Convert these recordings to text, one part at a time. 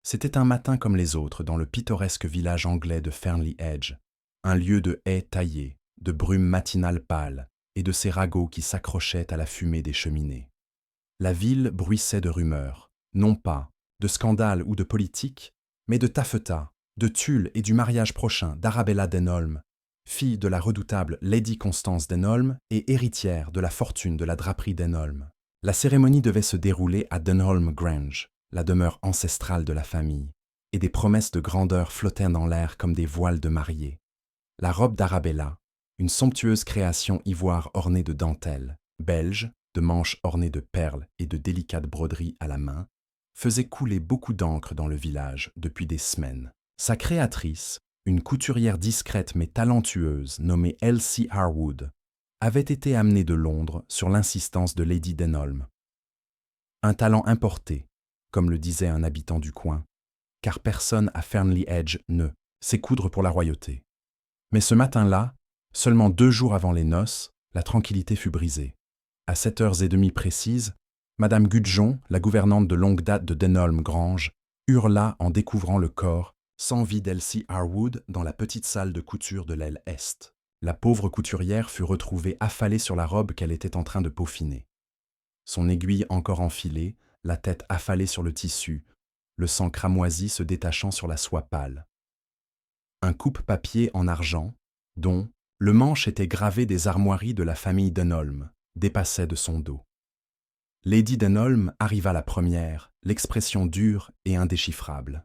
C'était un matin comme les autres dans le pittoresque village anglais de Fernley Edge, un lieu de haies taillées, de brume matinale pâle et de ces ragots qui s'accrochaient à la fumée des cheminées. La ville bruissait de rumeurs, non pas de scandales ou de politique, mais de taffetas, de tulle et du mariage prochain d'Arabella Denholm, fille de la redoutable Lady Constance Denholm et héritière de la fortune de la draperie Denholm. La cérémonie devait se dérouler à Denholm Grange, la demeure ancestrale de la famille, et des promesses de grandeur flottaient dans l'air comme des voiles de mariée. La robe d'Arabella, une somptueuse création ivoire ornée de dentelles, belge, de manches ornées de perles et de délicates broderies à la main, faisait couler beaucoup d'encre dans le village depuis des semaines. Sa créatrice, une couturière discrète mais talentueuse nommée Elsie Harwood, avait été amenée de Londres sur l'insistance de Lady Denholm. Un talent importé, comme le disait un habitant du coin, car personne à Fernley Edge ne sait coudre pour la royauté. Mais ce matin-là, seulement 2 jours avant les noces, la tranquillité fut brisée. À 7h30 précises, Madame Gudjon, la gouvernante de longue date de Denholm Grange, hurla en découvrant le corps sans vie d'Elsie Harwood dans la petite salle de couture de l'aile est. La pauvre couturière fut retrouvée affalée sur la robe qu'elle était en train de peaufiner. Son aiguille encore enfilée, la tête affalée sur le tissu, le sang cramoisi se détachant sur la soie pâle. Un coupe-papier en argent, dont le manche était gravé des armoiries de la famille Denholm, dépassait de son dos. Lady Denholm arriva la première, l'expression dure et indéchiffrable.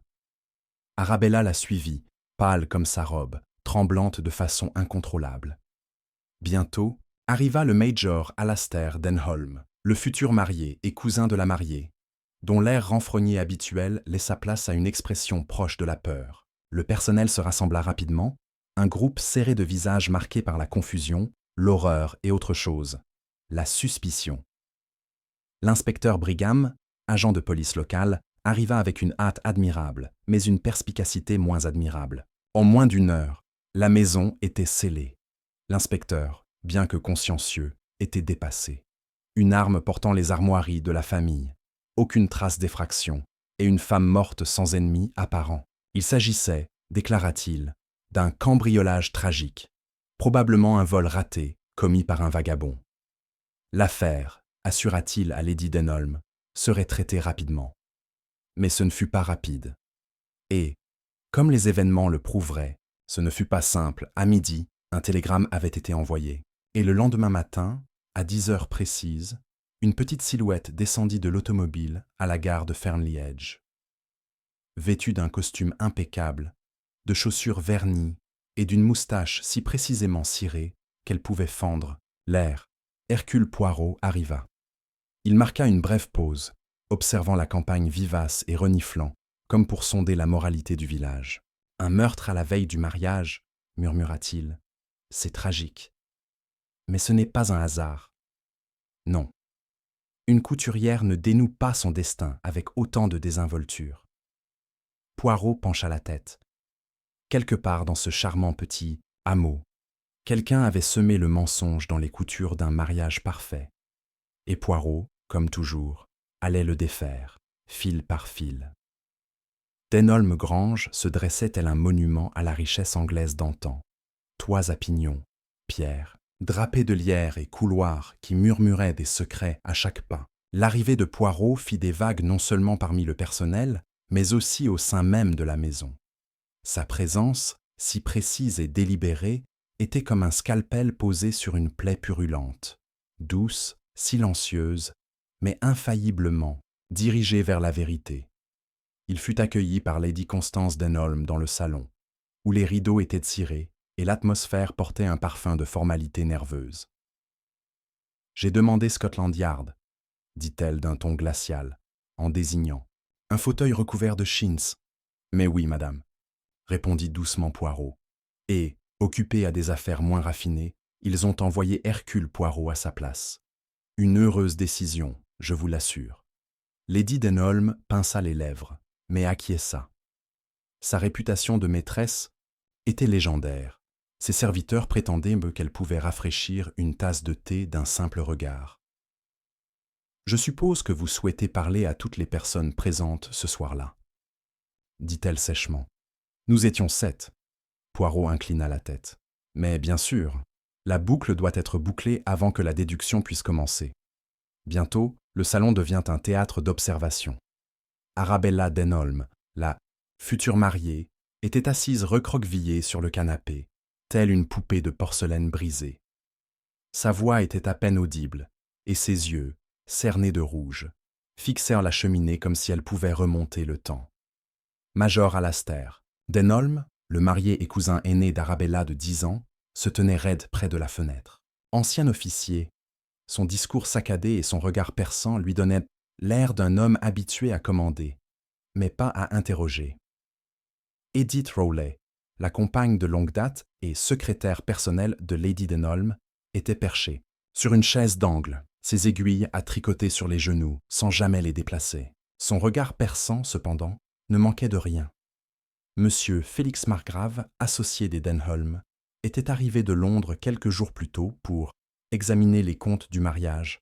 Arabella la suivit, pâle comme sa robe, tremblante de façon incontrôlable. Bientôt, arriva le Major Alastair Denholm, le futur marié et cousin de la mariée, dont l'air renfrogné habituel laissa place à une expression proche de la peur. Le personnel se rassembla rapidement, un groupe serré de visages marqués par la confusion, l'horreur et autre chose, la suspicion. L'inspecteur Brigham, agent de police locale, arriva avec une hâte admirable, mais une perspicacité moins admirable. En moins d'1 heure, la maison était scellée. L'inspecteur, bien que consciencieux, était dépassé. Une arme portant les armoiries de la famille, aucune trace d'effraction, et une femme morte sans ennemi apparent. Il s'agissait, déclara-t-il, d'un cambriolage tragique, probablement un vol raté, commis par un vagabond. L'affaire, assura-t-il à Lady Denholm, serait traitée rapidement. Mais ce ne fut pas rapide. Et, comme les événements le prouveraient, ce ne fut pas simple. À midi, un télégramme avait été envoyé. Et le lendemain matin, à 10 heures précises, une petite silhouette descendit de l'automobile à la gare de Fernley Edge. Vêtue d'un costume impeccable, de chaussures vernies et d'une moustache si précisément cirée qu'elle pouvait fendre l'air, Hercule Poirot arriva. Il marqua une brève pause, observant la campagne vivace et reniflant, comme pour sonder la moralité du village. « Un meurtre à la veille du mariage, murmura-t-il. C'est tragique. Mais ce n'est pas un hasard. Non. Une couturière ne dénoue pas son destin avec autant de désinvolture. » Poirot pencha la tête. Quelque part dans ce charmant petit hameau, quelqu'un avait semé le mensonge dans les coutures d'un mariage parfait. Et Poirot, comme toujours, allait le défaire, fil par fil. Denholm Grange se dressait tel un monument à la richesse anglaise d'antan. Toits à pignons, pierres, drapés de lierre et couloirs qui murmuraient des secrets à chaque pas. L'arrivée de Poirot fit des vagues non seulement parmi le personnel, mais aussi au sein même de la maison. Sa présence, si précise et délibérée, était comme un scalpel posé sur une plaie purulente, douce, silencieuse, mais infailliblement dirigée vers la vérité. Il fut accueilli par Lady Constance Denholm dans le salon, où les rideaux étaient tirés et l'atmosphère portait un parfum de formalité nerveuse. « J'ai demandé Scotland Yard », dit-elle d'un ton glacial, en désignant. « Un fauteuil recouvert de chintz. »« Mais oui, madame, » répondit doucement Poirot. Et, occupés à des affaires moins raffinées, ils ont envoyé Hercule Poirot à sa place. Une heureuse décision, je vous l'assure. Lady Denholm pinça les lèvres, mais acquiesça. Sa réputation de maîtresse était légendaire. Ses serviteurs prétendaient qu'elle pouvait rafraîchir une tasse de thé d'un simple regard. « Je suppose que vous souhaitez parler à toutes les personnes présentes ce soir-là. » dit-elle sèchement. Nous étions 7. Poirot inclina la tête. Mais bien sûr, la boucle doit être bouclée avant que la déduction puisse commencer. Bientôt, le salon devient un théâtre d'observation. Arabella Denholm, la future mariée, était assise recroquevillée sur le canapé, telle une poupée de porcelaine brisée. Sa voix était à peine audible, et ses yeux, cernés de rouge, fixèrent la cheminée comme si elle pouvait remonter le temps. Major Alastair, Denholm, le marié et cousin aîné d'Arabella de 10 ans, se tenait raide près de la fenêtre. Ancien officier, son discours saccadé et son regard perçant lui donnaient l'air d'un homme habitué à commander, mais pas à interroger. Edith Rowley, la compagne de longue date et secrétaire personnelle de Lady Denholm, était perchée, sur une chaise d'angle, ses aiguilles à tricoter sur les genoux, sans jamais les déplacer. Son regard perçant, cependant, ne manquait de rien. Monsieur Félix Margrave, associé des Denholm, était arrivé de Londres quelques jours plus tôt pour examiner les comptes du mariage,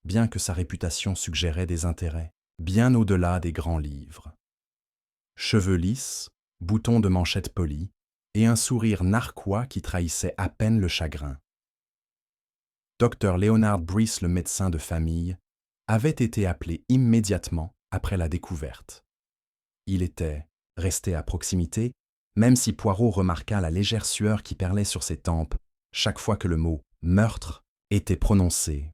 bien que sa réputation suggérait des intérêts bien au-delà des grands livres. Cheveux lisses, boutons de manchette polis, et un sourire narquois qui trahissait à peine le chagrin. Dr Leonard Breese, le médecin de famille, avait été appelé immédiatement après la découverte. Il était resté à proximité, même si Poirot remarqua la légère sueur qui perlait sur ses tempes chaque fois que le mot « meurtre » était prononcé.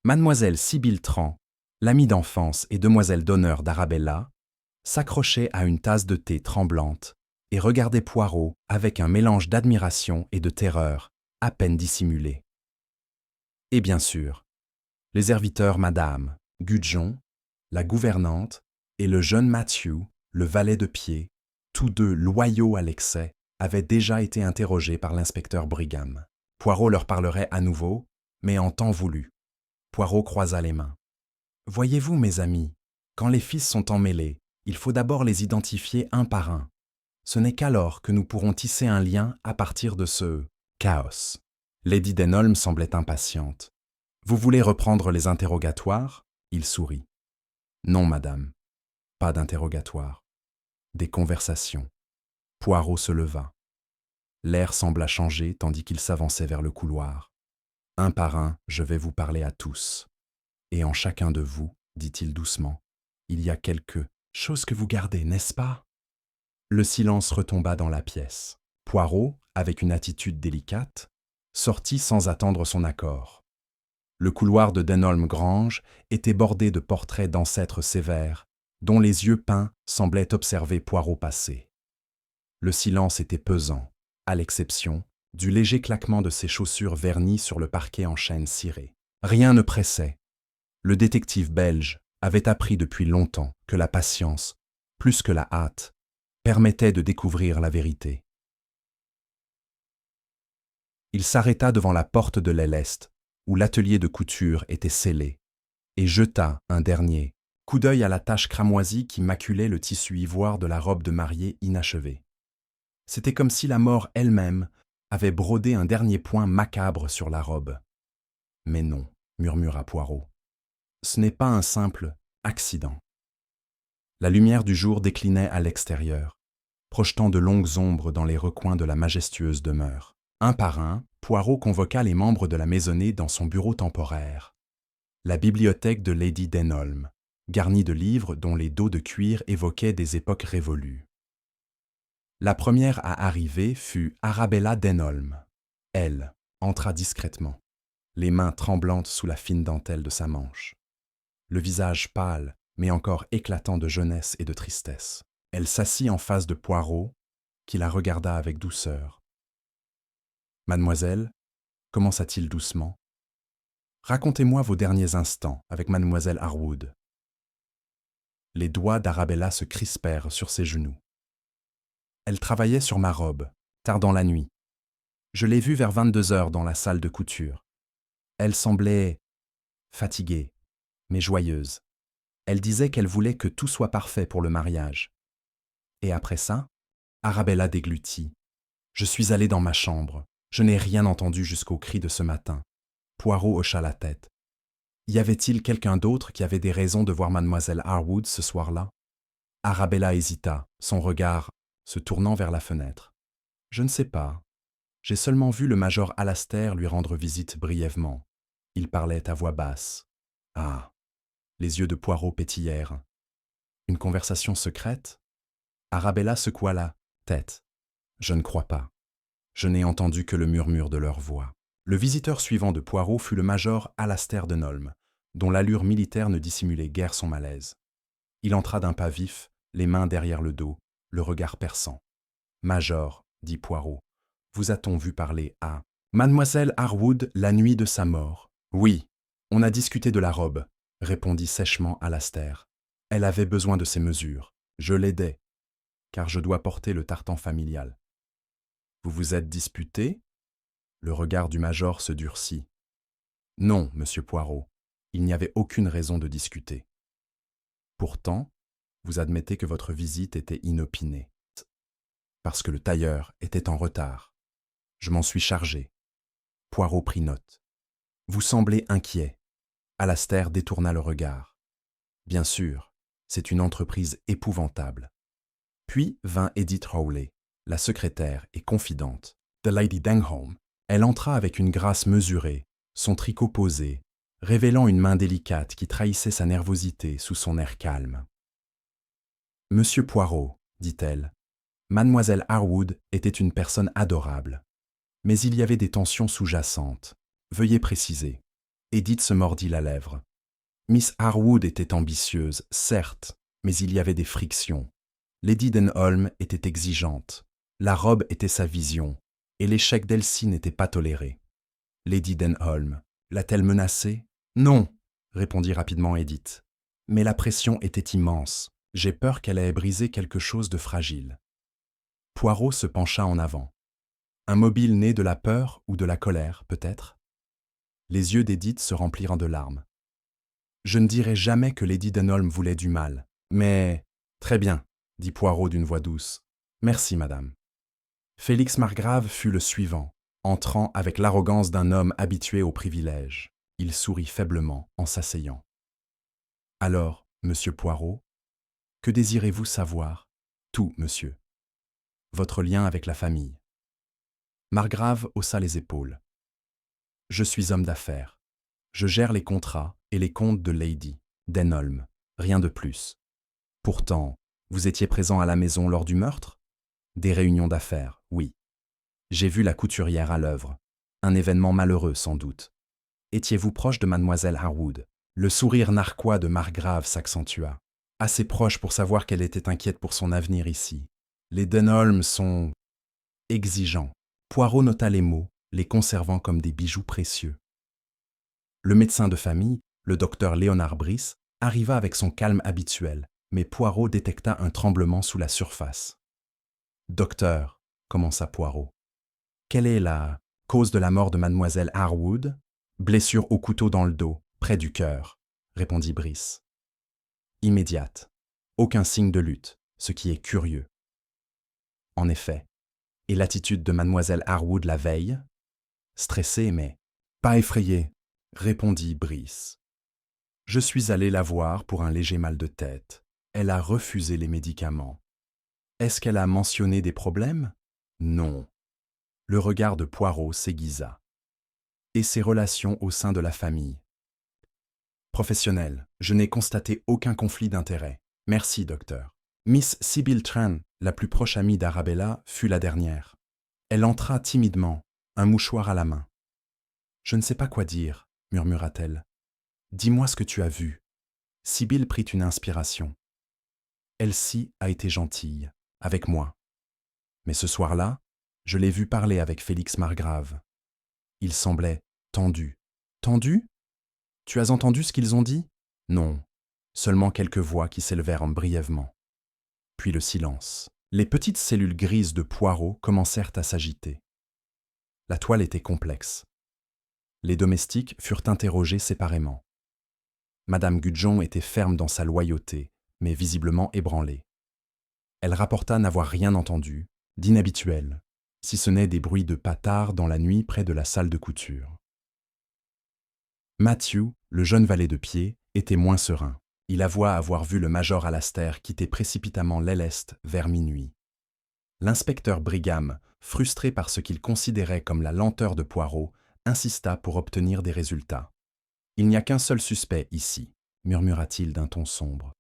Mademoiselle Sibylle Tran, l'amie d'enfance et demoiselle d'honneur d'Arabella, s'accrochait à une tasse de thé tremblante et regardait Poirot avec un mélange d'admiration et de terreur à peine dissimulé. Et bien sûr, les serviteurs Madame Gudjon, la gouvernante, et le jeune Matthew, le valet de pied, tous deux loyaux à l'excès, avaient déjà été interrogés par l'inspecteur Brigham. Poirot leur parlerait à nouveau, mais en temps voulu. Poirot croisa les mains. « Voyez-vous, mes amis, quand les fils sont emmêlés, il faut d'abord les identifier un par un. Ce n'est qu'alors que nous pourrons tisser un lien à partir de ce chaos. » Lady Denholm semblait impatiente. « Vous voulez reprendre les interrogatoires ?» Il sourit. « Non, madame. Pas d'interrogatoire. Des conversations. » Poirot se leva. L'air sembla changer tandis qu'il s'avançait vers le couloir. « Un par un, je vais vous parler à tous. Et en chacun de vous, dit-il doucement, il y a quelque chose que vous gardez, n'est-ce pas ?» Le silence retomba dans la pièce. Poirot, avec une attitude délicate, sortit sans attendre son accord. Le couloir de Denholm Grange était bordé de portraits d'ancêtres sévères, dont les yeux peints semblaient observer Poirot passer. Le silence était pesant, à l'exception du léger claquement de ses chaussures vernies sur le parquet en chêne ciré. Rien ne pressait. Le détective belge avait appris depuis longtemps que la patience, plus que la hâte, permettait de découvrir la vérité. Il s'arrêta devant la porte de l'aile est, où l'atelier de couture était scellé, et jeta un dernier coup d'œil à la tache cramoisie qui maculait le tissu ivoire de la robe de mariée inachevée. C'était comme si la mort elle-même avait brodé un dernier point macabre sur la robe. « Mais non, » murmura Poirot. « Ce n'est pas un simple accident. » La lumière du jour déclinait à l'extérieur, projetant de longues ombres dans les recoins de la majestueuse demeure. Un par un, Poirot convoqua les membres de la maisonnée dans son bureau temporaire. La bibliothèque de Lady Denholm, garnie de livres dont les dos de cuir évoquaient des époques révolues. La première à arriver fut Arabella Denholm. Elle entra discrètement, les mains tremblantes sous la fine dentelle de sa manche. Le visage pâle, mais encore éclatant de jeunesse et de tristesse. Elle s'assit en face de Poirot, qui la regarda avec douceur. « Mademoiselle, » commença-t-il doucement, « racontez-moi vos derniers instants avec mademoiselle Harwood. » Les doigts d'Arabella se crispèrent sur ses genoux. Elle travaillait sur ma robe, tard dans la nuit. Je l'ai vue vers 22 heures dans la salle de couture. Elle semblait fatiguée, mais joyeuse. Elle disait qu'elle voulait que tout soit parfait pour le mariage. Et après ça, Arabella déglutit. Je suis allé dans ma chambre. Je n'ai rien entendu jusqu'au cri de ce matin. Poirot hocha la tête. Y avait-il quelqu'un d'autre qui avait des raisons de voir mademoiselle Harwood ce soir-là? Arabella hésita, son regard se tournant vers la fenêtre. Je ne sais pas. J'ai seulement vu le major Alastair lui rendre visite brièvement. Il parlait à voix basse. Ah, les yeux de Poirot pétillèrent. Une conversation secrète? Arabella secoua la tête. Je ne crois pas. Je n'ai entendu que le murmure de leur voix. Le visiteur suivant de Poirot fut le major Alastair Denholm, dont l'allure militaire ne dissimulait guère son malaise. Il entra d'un pas vif, les mains derrière le dos, le regard perçant. « Major, dit Poirot, vous a-t-on vu parler à Mademoiselle Harwood la nuit de sa mort? Oui, on a discuté de la robe, répondit sèchement Alastair. Elle avait besoin de ces mesures. Je l'aidais, car je dois porter le tartan familial. Vous vous êtes disputé? Le regard du major se durcit. Non, monsieur Poirot, il n'y avait aucune raison de discuter. Pourtant, vous admettez que votre visite était inopinée. Parce que le tailleur était en retard. Je m'en suis chargé. Poirot prit note. Vous semblez inquiet. Alastair détourna le regard. Bien sûr, c'est une entreprise épouvantable. Puis vint Edith Rowley, la secrétaire et confidente de Lady Denholm. Elle entra avec une grâce mesurée, son tricot posé, révélant une main délicate qui trahissait sa nervosité sous son air calme. « Monsieur Poirot, dit-elle, Mademoiselle Harwood était une personne adorable. Mais il y avait des tensions sous-jacentes. Veuillez préciser. » Edith se mordit la lèvre. Miss Harwood était ambitieuse, certes, mais il y avait des frictions. Lady Denholm était exigeante. La robe était sa vision, et l'échec d'Elsie n'était pas toléré. Lady Denholm, l'a-t-elle menacée? Non, répondit rapidement Edith. Mais la pression était immense. J'ai peur qu'elle ait brisé quelque chose de fragile. Poirot se pencha en avant. Un mobile né de la peur ou de la colère, peut-être? Les yeux d'Edith se remplirent de larmes. Je ne dirai jamais que Lady Denholm voulait du mal, mais... Très bien, dit Poirot d'une voix douce. Merci, madame. Félix Margrave fut le suivant, entrant avec l'arrogance d'un homme habitué aux privilèges. Il sourit faiblement en s'asseyant. Alors, monsieur Poirot, que désirez-vous savoir? Tout, monsieur. Votre lien avec la famille. Margrave haussa les épaules. Je suis homme d'affaires. Je gère les contrats et les comptes de Lady Denholm, rien de plus. Pourtant, vous étiez présent à la maison lors du meurtre? Des réunions d'affaires, oui. J'ai vu la couturière à l'œuvre. Un événement malheureux, sans doute. Étiez-vous proche de mademoiselle Harwood? Le sourire narquois de Margrave s'accentua. Assez proche pour savoir qu'elle était inquiète pour son avenir ici. Les Denholm sont... exigeants. Poirot nota les mots, les conservant comme des bijoux précieux. Le médecin de famille, le docteur Léonard Brice, arriva avec son calme habituel, mais Poirot détecta un tremblement sous la surface. « Docteur, commença Poirot, quelle est la cause de la mort de mademoiselle Harwood? Blessure au couteau dans le dos, près du cœur, répondit Brice. Immédiate. Aucun signe de lutte, ce qui est curieux. En effet. Et l'attitude de mademoiselle Harwood la veille? Stressée, mais pas effrayée, répondit Brice. Je suis allé la voir pour un léger mal de tête. Elle a refusé les médicaments. Est-ce qu'elle a mentionné des problèmes? Non. Le regard de Poirot s'aiguisa. Et ses relations au sein de la famille? Professionnel, je n'ai constaté aucun conflit d'intérêts. Merci, docteur. Miss Sybil Tran, la plus proche amie d'Arabella, fut la dernière. Elle entra timidement, un mouchoir à la main. Je ne sais pas quoi dire, murmura-t-elle. Dis-moi ce que tu as vu. Sybil prit une inspiration. Elsie a été gentille, avec moi. Mais ce soir-là, je l'ai vue parler avec Félix Margrave. Il semblait tendu. Tendu? Tu as entendu ce qu'ils ont dit? Non, seulement quelques voix qui s'élevèrent brièvement. Puis le silence. Les petites cellules grises de Poirot commencèrent à s'agiter. La toile était complexe. Les domestiques furent interrogés séparément. Madame Gudjon était ferme dans sa loyauté, mais visiblement ébranlée. Elle rapporta n'avoir rien entendu, d'inhabituel, si ce n'est des bruits de patard dans la nuit près de la salle de couture. Matthew, le jeune valet de pied, était moins serein. Il avoua avoir vu le major Alastair quitter précipitamment l'Elest vers minuit. L'inspecteur Brigham, frustré par ce qu'il considérait comme la lenteur de Poirot, insista pour obtenir des résultats. « Il n'y a qu'un seul suspect ici », murmura-t-il d'un ton sombre.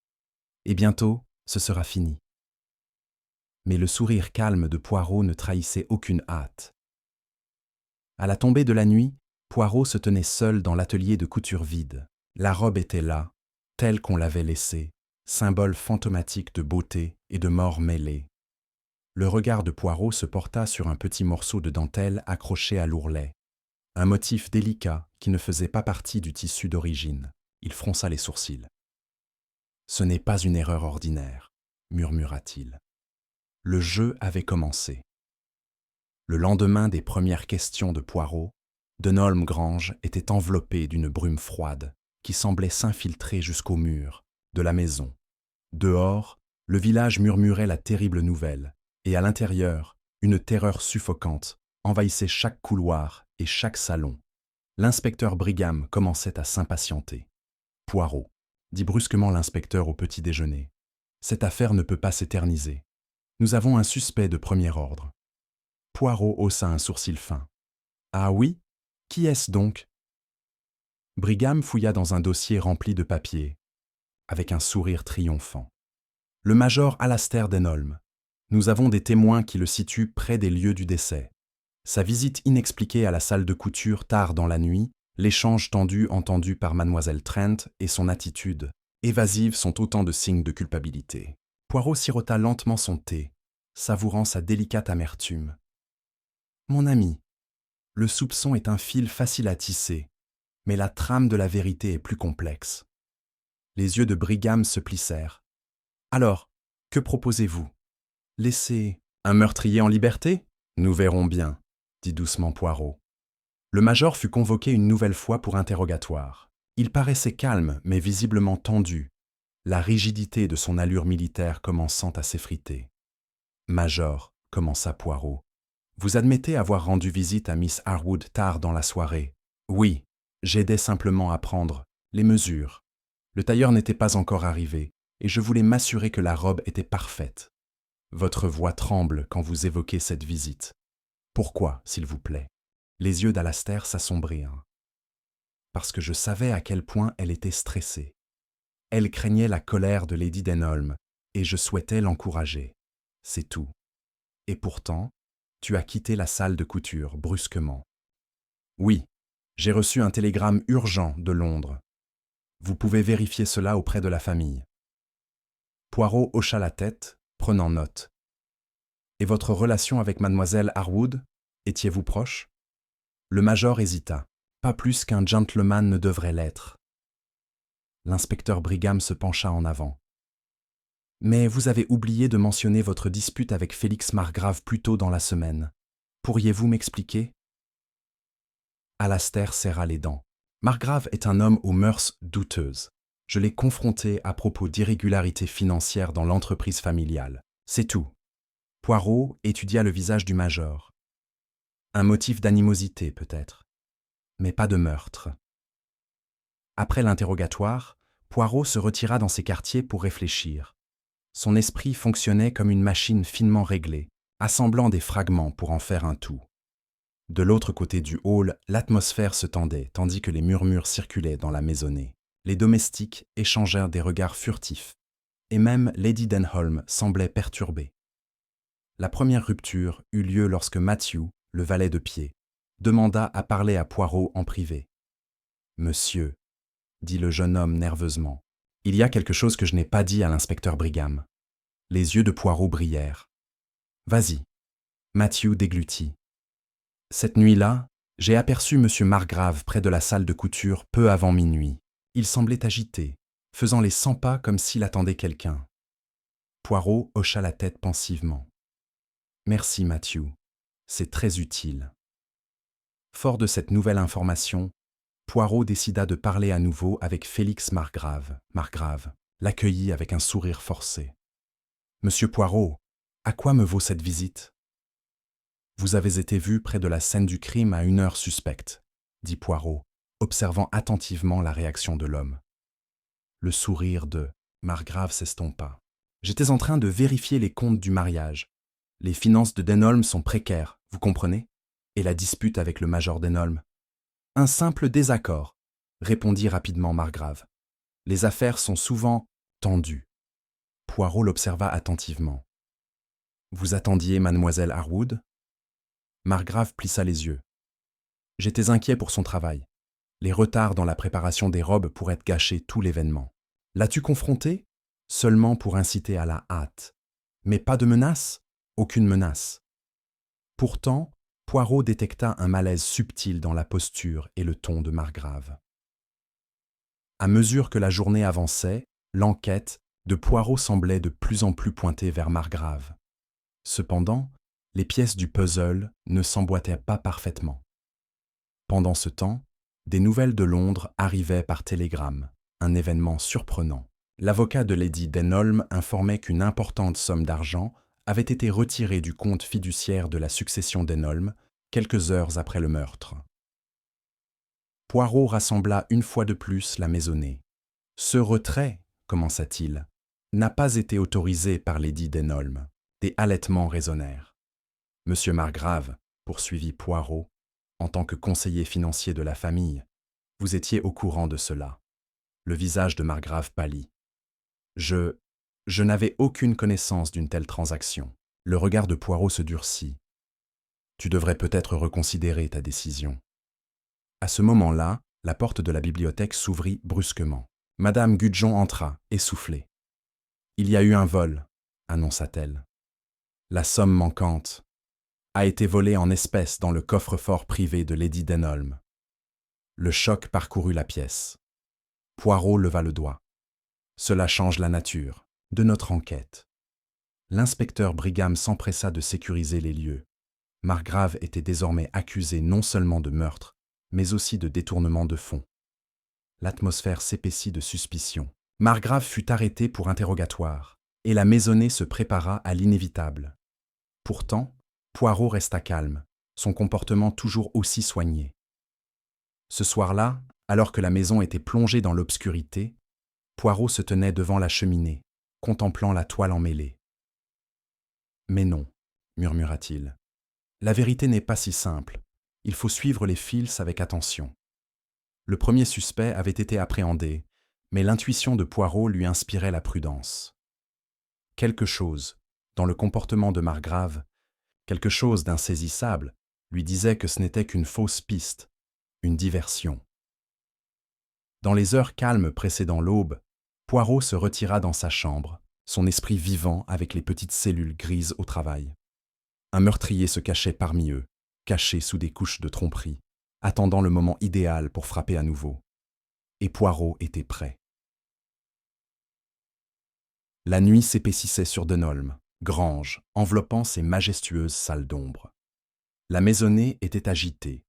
« Et bientôt, ce sera fini. » Mais le sourire calme de Poirot ne trahissait aucune hâte. À la tombée de la nuit, Poirot se tenait seul dans l'atelier de couture vide. La robe était là, telle qu'on l'avait laissée, symbole fantomatique de beauté et de mort mêlée. Le regard de Poirot se porta sur un petit morceau de dentelle accroché à l'ourlet. Un motif délicat qui ne faisait pas partie du tissu d'origine. Il fronça les sourcils. « Ce n'est pas une erreur ordinaire, » murmura-t-il. Le jeu avait commencé. Le lendemain des premières questions de Poirot, Denholm Grange était enveloppé d'une brume froide qui semblait s'infiltrer jusqu'au mur de la maison. Dehors, le village murmurait la terrible nouvelle, et à l'intérieur, une terreur suffocante envahissait chaque couloir et chaque salon. L'inspecteur Brigham commençait à s'impatienter. « Poirot, » dit brusquement l'inspecteur au petit déjeuner, « cette affaire ne peut pas s'éterniser. Nous avons un suspect de premier ordre. » Poirot haussa un sourcil fin. « Ah oui? Qui est-ce donc ?» Brigham fouilla dans un dossier rempli de papiers, avec un sourire triomphant. « Le major Alastair Denholm. Nous avons des témoins qui le situent près des lieux du décès. Sa visite inexpliquée à la salle de couture tard dans la nuit, l'échange tendu entendu par mademoiselle Trent et son attitude évasive sont autant de signes de culpabilité. » Poirot sirota lentement son thé, savourant sa délicate amertume. « Mon ami, le soupçon est un fil facile à tisser, mais la trame de la vérité est plus complexe. » Les yeux de Brigham se plissèrent. « Alors, que proposez-vous? Laisser un meurtrier en liberté? Nous verrons bien, » dit doucement Poirot. Le major fut convoqué une nouvelle fois pour interrogatoire. Il paraissait calme, mais visiblement tendu, la rigidité de son allure militaire commençant à s'effriter. « Major, » commença Poirot, « vous admettez avoir rendu visite à Miss Harwood tard dans la soirée. Oui, j'aidais simplement à prendre les mesures. Le tailleur n'était pas encore arrivé, et je voulais m'assurer que la robe était parfaite. Votre voix tremble quand vous évoquez cette visite. Pourquoi, s'il vous plaît ?» Les yeux d'Alastair s'assombrirent. « Parce que je savais à quel point elle était stressée. Elle craignait la colère de Lady Denholm, et je souhaitais l'encourager. C'est tout. Et pourtant, tu as quitté la salle de couture brusquement. »« Oui, j'ai reçu un télégramme urgent de Londres. Vous pouvez vérifier cela auprès de la famille. » Poirot hocha la tête, prenant note. « Et votre relation avec mademoiselle Harwood? Étiez-vous proche ?» Le major hésita. « Pas plus qu'un gentleman ne devrait l'être. » L'inspecteur Brigham se pencha en avant. « Mais vous avez oublié de mentionner votre dispute avec Félix Margrave plus tôt dans la semaine. Pourriez-vous m'expliquer ?» Alastair serra les dents. « Margrave est un homme aux mœurs douteuses. Je l'ai confronté à propos d'irrégularités financières dans l'entreprise familiale. C'est tout. » Poirot étudia le visage du major. Un motif d'animosité, peut-être, mais pas de meurtre. Après l'interrogatoire, Poirot se retira dans ses quartiers pour réfléchir. Son esprit fonctionnait comme une machine finement réglée, assemblant des fragments pour en faire un tout. De l'autre côté du hall, l'atmosphère se tendait, tandis que les murmures circulaient dans la maisonnée. Les domestiques échangèrent des regards furtifs, et même Lady Denholm semblait perturbée. La première rupture eut lieu lorsque Matthew, le valet de pied, demanda à parler à Poirot en privé. « Monsieur, » dit le jeune homme nerveusement, « il y a quelque chose que je n'ai pas dit à l'inspecteur Brigham. » Les yeux de Poirot brillèrent. « Vas-y. » Matthew déglutit. « Cette nuit-là, j'ai aperçu M. Margrave près de la salle de couture peu avant minuit. Il semblait agité, faisant les 100 pas comme s'il attendait quelqu'un. » Poirot hocha la tête pensivement. « Merci, Matthew. C'est très utile. » Fort de cette nouvelle information, Poirot décida de parler à nouveau avec Félix Margrave. Margrave l'accueillit avec un sourire forcé. « Monsieur Poirot, à quoi me vaut cette visite ? » « Vous avez été vu près de la scène du crime à une heure suspecte, » dit Poirot, observant attentivement la réaction de l'homme. Le sourire de Margrave s'estompa. J'étais en train de vérifier les comptes du mariage. Les finances de Denholm sont précaires, vous comprenez? Et la dispute avec le major Denholm. Un simple désaccord, répondit rapidement Margrave. Les affaires sont souvent tendues. Poirot l'observa attentivement. Vous attendiez mademoiselle Harwood? Margrave plissa les yeux. J'étais inquiet pour son travail. Les retards dans la préparation des robes pourraient gâcher tout l'événement. L'as-tu confronté? Seulement pour inciter à la hâte. Mais pas de menace? Aucune menace. Pourtant, Poirot détecta un malaise subtil dans la posture et le ton de Margrave. À mesure que la journée avançait, l'enquête de Poirot semblait de plus en plus pointée vers Margrave. Cependant, les pièces du puzzle ne s'emboîtaient pas parfaitement. Pendant ce temps, des nouvelles de Londres arrivaient par télégramme, un événement surprenant. L'avocat de Lady Denholm informait qu'une importante somme d'argent avait été retirée du compte fiduciaire de la succession Denholm quelques heures après le meurtre. Poirot rassembla une fois de plus la maisonnée. « Ce retrait, commença-t-il, n'a pas été autorisé par Lady Denholm. » Des halètements résonnèrent. « Monsieur Margrave, poursuivit Poirot, en tant que conseiller financier de la famille, vous étiez au courant de cela. » Le visage de Margrave pâlit. « Je n'avais aucune connaissance d'une telle transaction. » Le regard de Poirot se durcit. « Tu devrais peut-être reconsidérer ta décision. » À ce moment-là, la porte de la bibliothèque s'ouvrit brusquement. Madame Gudjon entra, essoufflée. « Il y a eu un vol, » annonça-t-elle. « La somme manquante a été volée en espèces dans le coffre-fort privé de Lady Denholm. » Le choc parcourut la pièce. Poirot leva le doigt. « Cela change la nature de notre enquête. » L'inspecteur Brigham s'empressa de sécuriser les lieux. Margrave était désormais accusé non seulement de meurtre, mais aussi de détournement de fonds. L'atmosphère s'épaissit de suspicion. Margrave fut arrêté pour interrogatoire, et la maisonnée se prépara à l'inévitable. Pourtant, Poirot resta calme, son comportement toujours aussi soigné. Ce soir-là, alors que la maison était plongée dans l'obscurité, Poirot se tenait devant la cheminée, contemplant la toile emmêlée. « Mais non, murmura-t-il. La vérité n'est pas si simple. Il faut suivre les fils avec attention. » Le premier suspect avait été appréhendé, mais l'intuition de Poirot lui inspirait la prudence. Quelque chose, dans le comportement de Margrave, quelque chose d'insaisissable, lui disait que ce n'était qu'une fausse piste, une diversion. Dans les heures calmes précédant l'aube, Poirot se retira dans sa chambre, son esprit vivant avec les petites cellules grises au travail. Un meurtrier se cachait parmi eux, caché sous des couches de tromperie, attendant le moment idéal pour frapper à nouveau. Et Poirot était prêt. La nuit s'épaississait sur Denholm, grange, enveloppant ses majestueuses salles d'ombre. La maisonnée était agitée.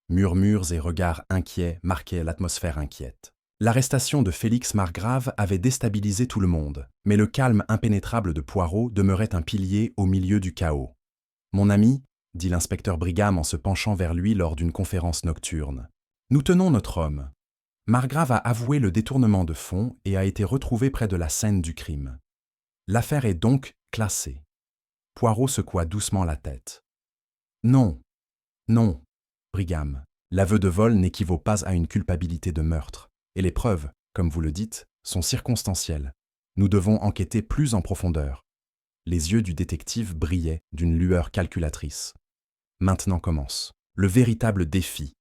Murmures et regards inquiets marquaient l'atmosphère inquiète. L'arrestation de Félix Margrave avait déstabilisé tout le monde, mais le calme impénétrable de Poirot demeurait un pilier au milieu du chaos. « Mon ami, » dit l'inspecteur Brigham en se penchant vers lui lors d'une conférence nocturne, « nous tenons notre homme. Margrave a avoué le détournement de fonds et a été retrouvé près de la scène du crime. L'affaire est donc classée. » Poirot secoua doucement la tête. « Non, non, Brigham, l'aveu de vol n'équivaut pas à une culpabilité de meurtre, et les preuves, comme vous le dites, sont circonstancielles. Nous devons enquêter plus en profondeur. » Les yeux du détective brillaient d'une lueur calculatrice. Maintenant commence le véritable défi,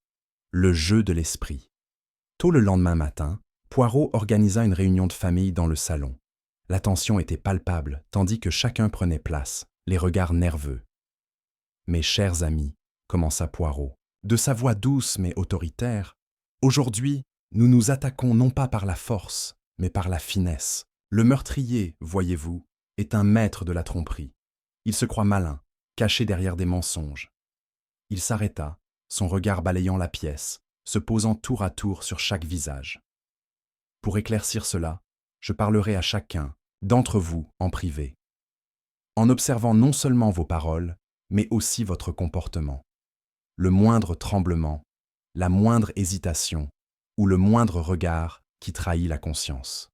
le jeu de l'esprit. Tôt le lendemain matin, Poirot organisa une réunion de famille dans le salon. La tension était palpable, tandis que chacun prenait place, les regards nerveux. « Mes chers amis, » commença Poirot, de sa voix douce mais autoritaire, « aujourd'hui, nous nous attaquons non pas par la force, mais par la finesse. Le meurtrier, voyez-vous, est un maître de la tromperie. Il se croit malin, caché derrière des mensonges. » Il s'arrêta, son regard balayant la pièce, se posant tour à tour sur chaque visage. « Pour éclaircir cela, je parlerai à chacun d'entre vous en privé, en observant non seulement vos paroles, mais aussi votre comportement. Le moindre tremblement, la moindre hésitation ou le moindre regard qui trahit la conscience.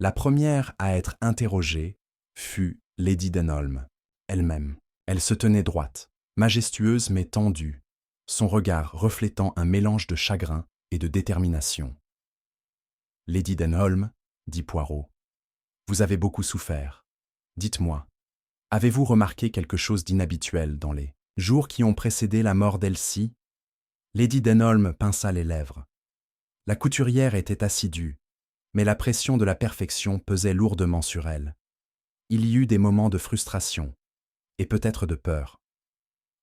La première à être interrogée fut Lady Denholm elle-même. Elle se tenait droite, majestueuse mais tendue, son regard reflétant un mélange de chagrin et de détermination. « Lady Denholm, dit Poirot, vous avez beaucoup souffert. Dites-moi, avez-vous remarqué quelque chose d'inhabituel dans les jours qui ont précédé la mort d'Elsie » Lady Denholm pinça les lèvres. La couturière était assidue, mais la pression de la perfection pesait lourdement sur elle. Il y eut des moments de frustration, et peut-être de peur.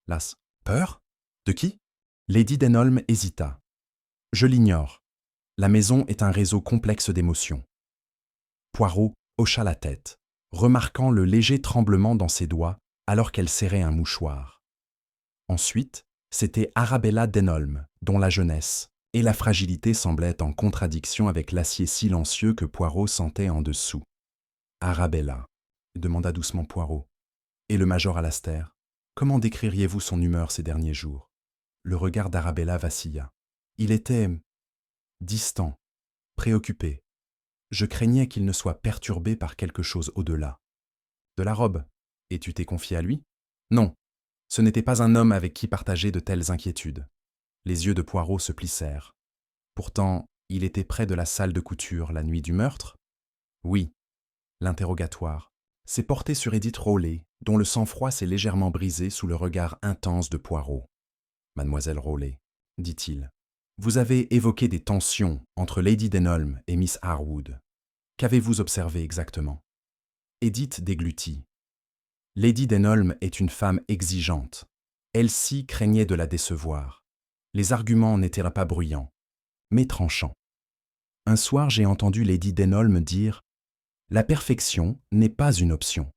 Las, peur ? De qui ? Lady Denholm hésita. Je l'ignore. La maison est un réseau complexe d'émotions. Poirot hocha la tête, remarquant le léger tremblement dans ses doigts alors qu'elle serrait un mouchoir. Ensuite, c'était Arabella Denholm, dont la jeunesse et la fragilité semblaient en contradiction avec l'acier silencieux que Poirot sentait en dessous. « Arabella » demanda doucement Poirot. « Et le major Alastair, comment décririez-vous son humeur ces derniers jours ?» Le regard d'Arabella vacilla. Il était distant, préoccupé. Je craignais qu'il ne soit perturbé par quelque chose au-delà. « De la robe ? Et tu t'es confié à lui ?»« Non, ce n'était pas un homme avec qui partager de telles inquiétudes. » Les yeux de Poirot se plissèrent. Pourtant, il était près de la salle de couture la nuit du meurtre ? Oui. L'interrogatoire s'est porté sur Edith Rowley, dont le sang-froid s'est légèrement brisé sous le regard intense de Poirot. « Mademoiselle Rowley, dit-il, vous avez évoqué des tensions entre Lady Denholm et Miss Harwood. Qu'avez-vous observé exactement ?» Edith déglutit. « Lady Denholm est une femme exigeante. Elsie craignait de la décevoir. Les arguments n'étaient pas bruyants, mais tranchants. Un soir, j'ai entendu Lady Denholm dire « La perfection n'est pas une option. »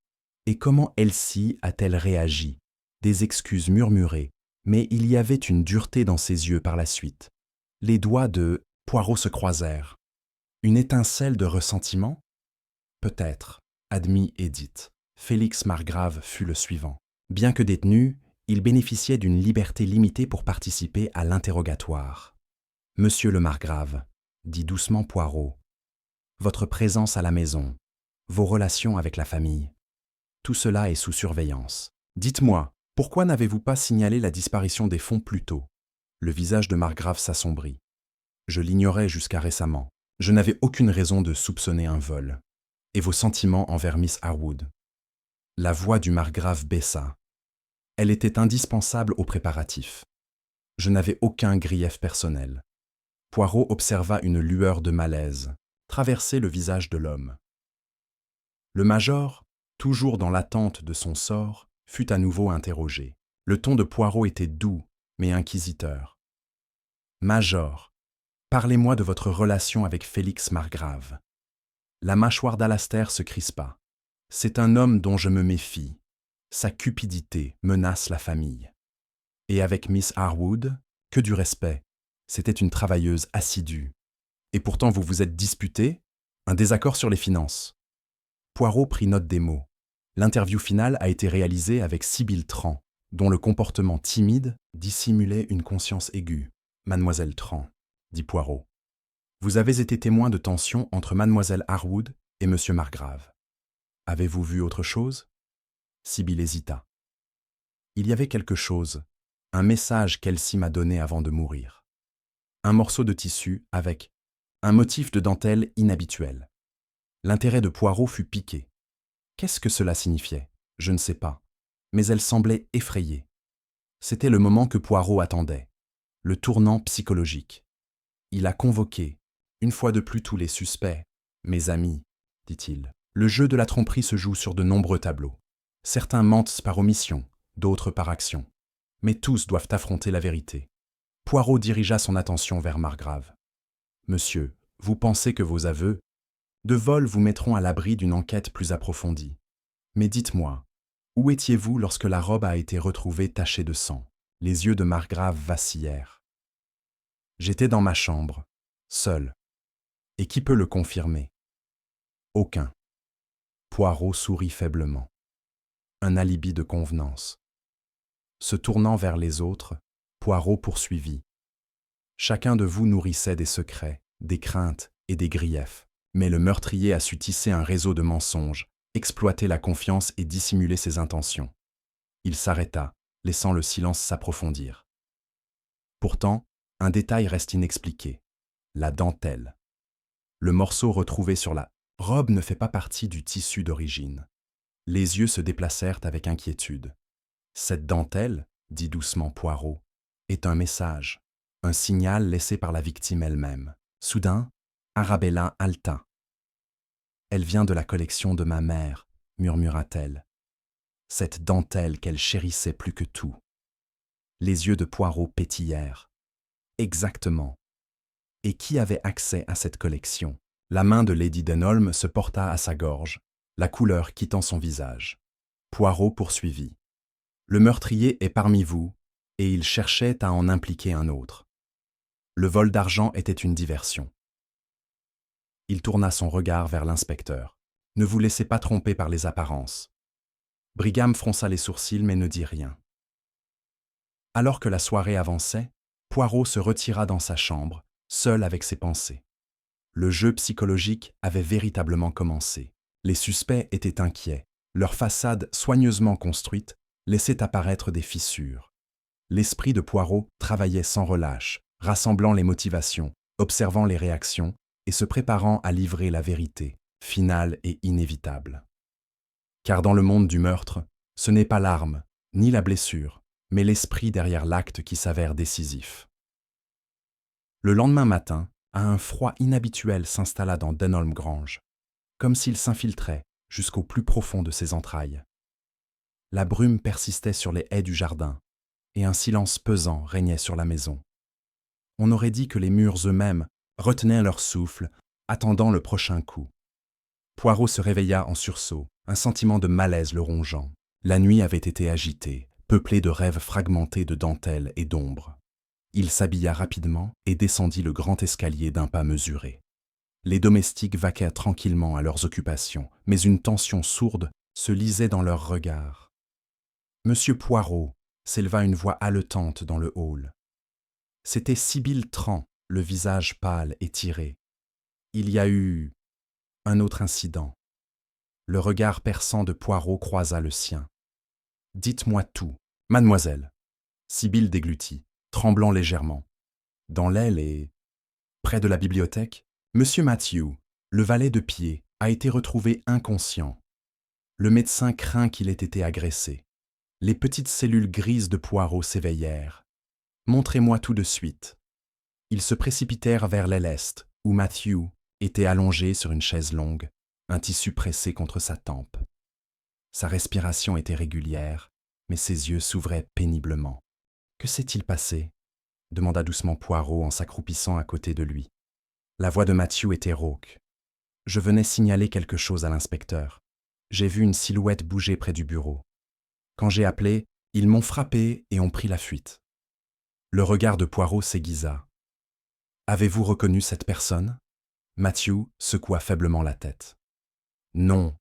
Et comment Elsie a-t-elle réagi ? Des excuses murmurées, mais il y avait une dureté dans ses yeux par la suite. Les doigts de Poirot se croisèrent. Une étincelle de ressentiment ? Peut-être, admit Edith. Félix Margrave fut le suivant. Bien que détenu, il bénéficiait d'une liberté limitée pour participer à l'interrogatoire. « Monsieur le Margrave, dit doucement Poirot, votre présence à la maison, vos relations avec la famille, tout cela est sous surveillance. Dites-moi, pourquoi n'avez-vous pas signalé la disparition des fonds plus tôt ?» Le visage de Margrave s'assombrit. « Je l'ignorais jusqu'à récemment. Je n'avais aucune raison de soupçonner un vol. Et vos sentiments envers Miss Harwood ?» La voix du Margrave baissa. Elle était indispensable aux préparatifs. Je n'avais aucun grief personnel. Poirot observa une lueur de malaise traverser le visage de l'homme. Le major, toujours dans l'attente de son sort, fut à nouveau interrogé. Le ton de Poirot était doux, mais inquisiteur. « Major, parlez-moi de votre relation avec Félix Margrave. » La mâchoire d'Alastair se crispa. « C'est un homme dont je me méfie. Sa cupidité menace la famille. Et avec Miss Harwood, que du respect. C'était une travailleuse assidue. Et pourtant vous vous êtes disputé, un désaccord sur les finances. » Poirot prit note des mots. L'interview finale a été réalisée avec Sibylle Tran, dont le comportement timide dissimulait une conscience aiguë. « Mademoiselle Tran, dit Poirot, vous avez été témoin de tensions entre Mademoiselle Harwood et Monsieur Margrave. Avez-vous vu autre chose ?» Sibylle hésita. « Il y avait quelque chose, un message qu'Elsie m'a donné avant de mourir. Un morceau de tissu avec un motif de dentelle inhabituel. » L'intérêt de Poirot fut piqué. Qu'est-ce que cela signifiait ? Je ne sais pas. Mais elle semblait effrayée. C'était le moment que Poirot attendait, le tournant psychologique. Il a convoqué, une fois de plus tous les suspects. « Mes amis, dit-il, le jeu de la tromperie se joue sur de nombreux tableaux. Certains mentent par omission, d'autres par action. Mais tous doivent affronter la vérité. » Poirot dirigea son attention vers Margrave. « Monsieur, vous pensez que vos aveux de vol vous mettront à l'abri d'une enquête plus approfondie. Mais dites-moi, où étiez-vous lorsque la robe a été retrouvée tachée de sang ?» Les yeux de Margrave vacillèrent. « J'étais dans ma chambre, seul. Et qui peut le confirmer ? » Aucun. Poirot sourit faiblement. Un alibi de convenance. Se tournant vers les autres, Poirot poursuivit. Chacun de vous nourrissait des secrets, des craintes et des griefs. Mais le meurtrier a su tisser un réseau de mensonges, exploiter la confiance et dissimuler ses intentions. Il s'arrêta, laissant le silence s'approfondir. Pourtant, un détail reste inexpliqué. La dentelle. Le morceau retrouvé sur la robe ne fait pas partie du tissu d'origine. Les yeux se déplacèrent avec inquiétude. Cette dentelle, dit doucement Poirot, est un message, un signal laissé par la victime elle-même. Soudain, Arabella halta. « Elle vient de la collection de ma mère, murmura-t-elle. Cette dentelle qu'elle chérissait plus que tout. » Les yeux de Poirot pétillèrent. Exactement. Et qui avait accès à cette collection? La main de Lady Denholm se porta à sa gorge, la couleur quittant son visage. Poirot poursuivit. « Le meurtrier est parmi vous, et il cherchait à en impliquer un autre. Le vol d'argent était une diversion. » Il tourna son regard vers l'inspecteur. « Ne vous laissez pas tromper par les apparences. » Brigham fronça les sourcils mais ne dit rien. Alors que la soirée avançait, Poirot se retira dans sa chambre, seul avec ses pensées. Le jeu psychologique avait véritablement commencé. Les suspects étaient inquiets. Leur façade soigneusement construite laissait apparaître des fissures. L'esprit de Poirot travaillait sans relâche, rassemblant les motivations, observant les réactions et se préparant à livrer la vérité, finale et inévitable. Car dans le monde du meurtre, ce n'est pas l'arme, ni la blessure, mais l'esprit derrière l'acte qui s'avère décisif. Le lendemain matin, un froid inhabituel s'installa dans Denholm Grange, comme s'il s'infiltrait jusqu'au plus profond de ses entrailles. La brume persistait sur les haies du jardin, et un silence pesant régnait sur la maison. On aurait dit que les murs eux-mêmes retenaient leur souffle, attendant le prochain coup. Poirot se réveilla en sursaut, un sentiment de malaise le rongeant. La nuit avait été agitée, peuplée de rêves fragmentés de dentelles et d'ombres. Il s'habilla rapidement et descendit le grand escalier d'un pas mesuré. Les domestiques vaquaient tranquillement à leurs occupations, mais une tension sourde se lisait dans leurs regards. « Monsieur Poirot !» s'éleva une voix haletante dans le hall. C'était Sibylle Tran, le visage pâle et tiré. Il y a eu un autre incident. Le regard perçant de Poirot croisa le sien. « Dites-moi tout, mademoiselle. » Sibylle déglutit, tremblant légèrement. Dans l'aile et près de la bibliothèque, Monsieur Matthew, le valet de pied, a été retrouvé inconscient. Le médecin craint qu'il ait été agressé. Les petites cellules grises de Poirot s'éveillèrent. « Montrez-moi tout de suite. » Ils se précipitèrent vers l'aile est, où Matthew était allongé sur une chaise longue, un tissu pressé contre sa tempe. Sa respiration était régulière, mais ses yeux s'ouvraient péniblement. « Que s'est-il passé ?» demanda doucement Poirot en s'accroupissant à côté de lui. La voix de Matthew était rauque. « Je venais signaler quelque chose à l'inspecteur. J'ai vu une silhouette bouger près du bureau. Quand j'ai appelé, ils m'ont frappé et ont pris la fuite. » Le regard de Poirot s'aiguisa. « Avez-vous reconnu cette personne ?» Matthew secoua faiblement la tête. « Non,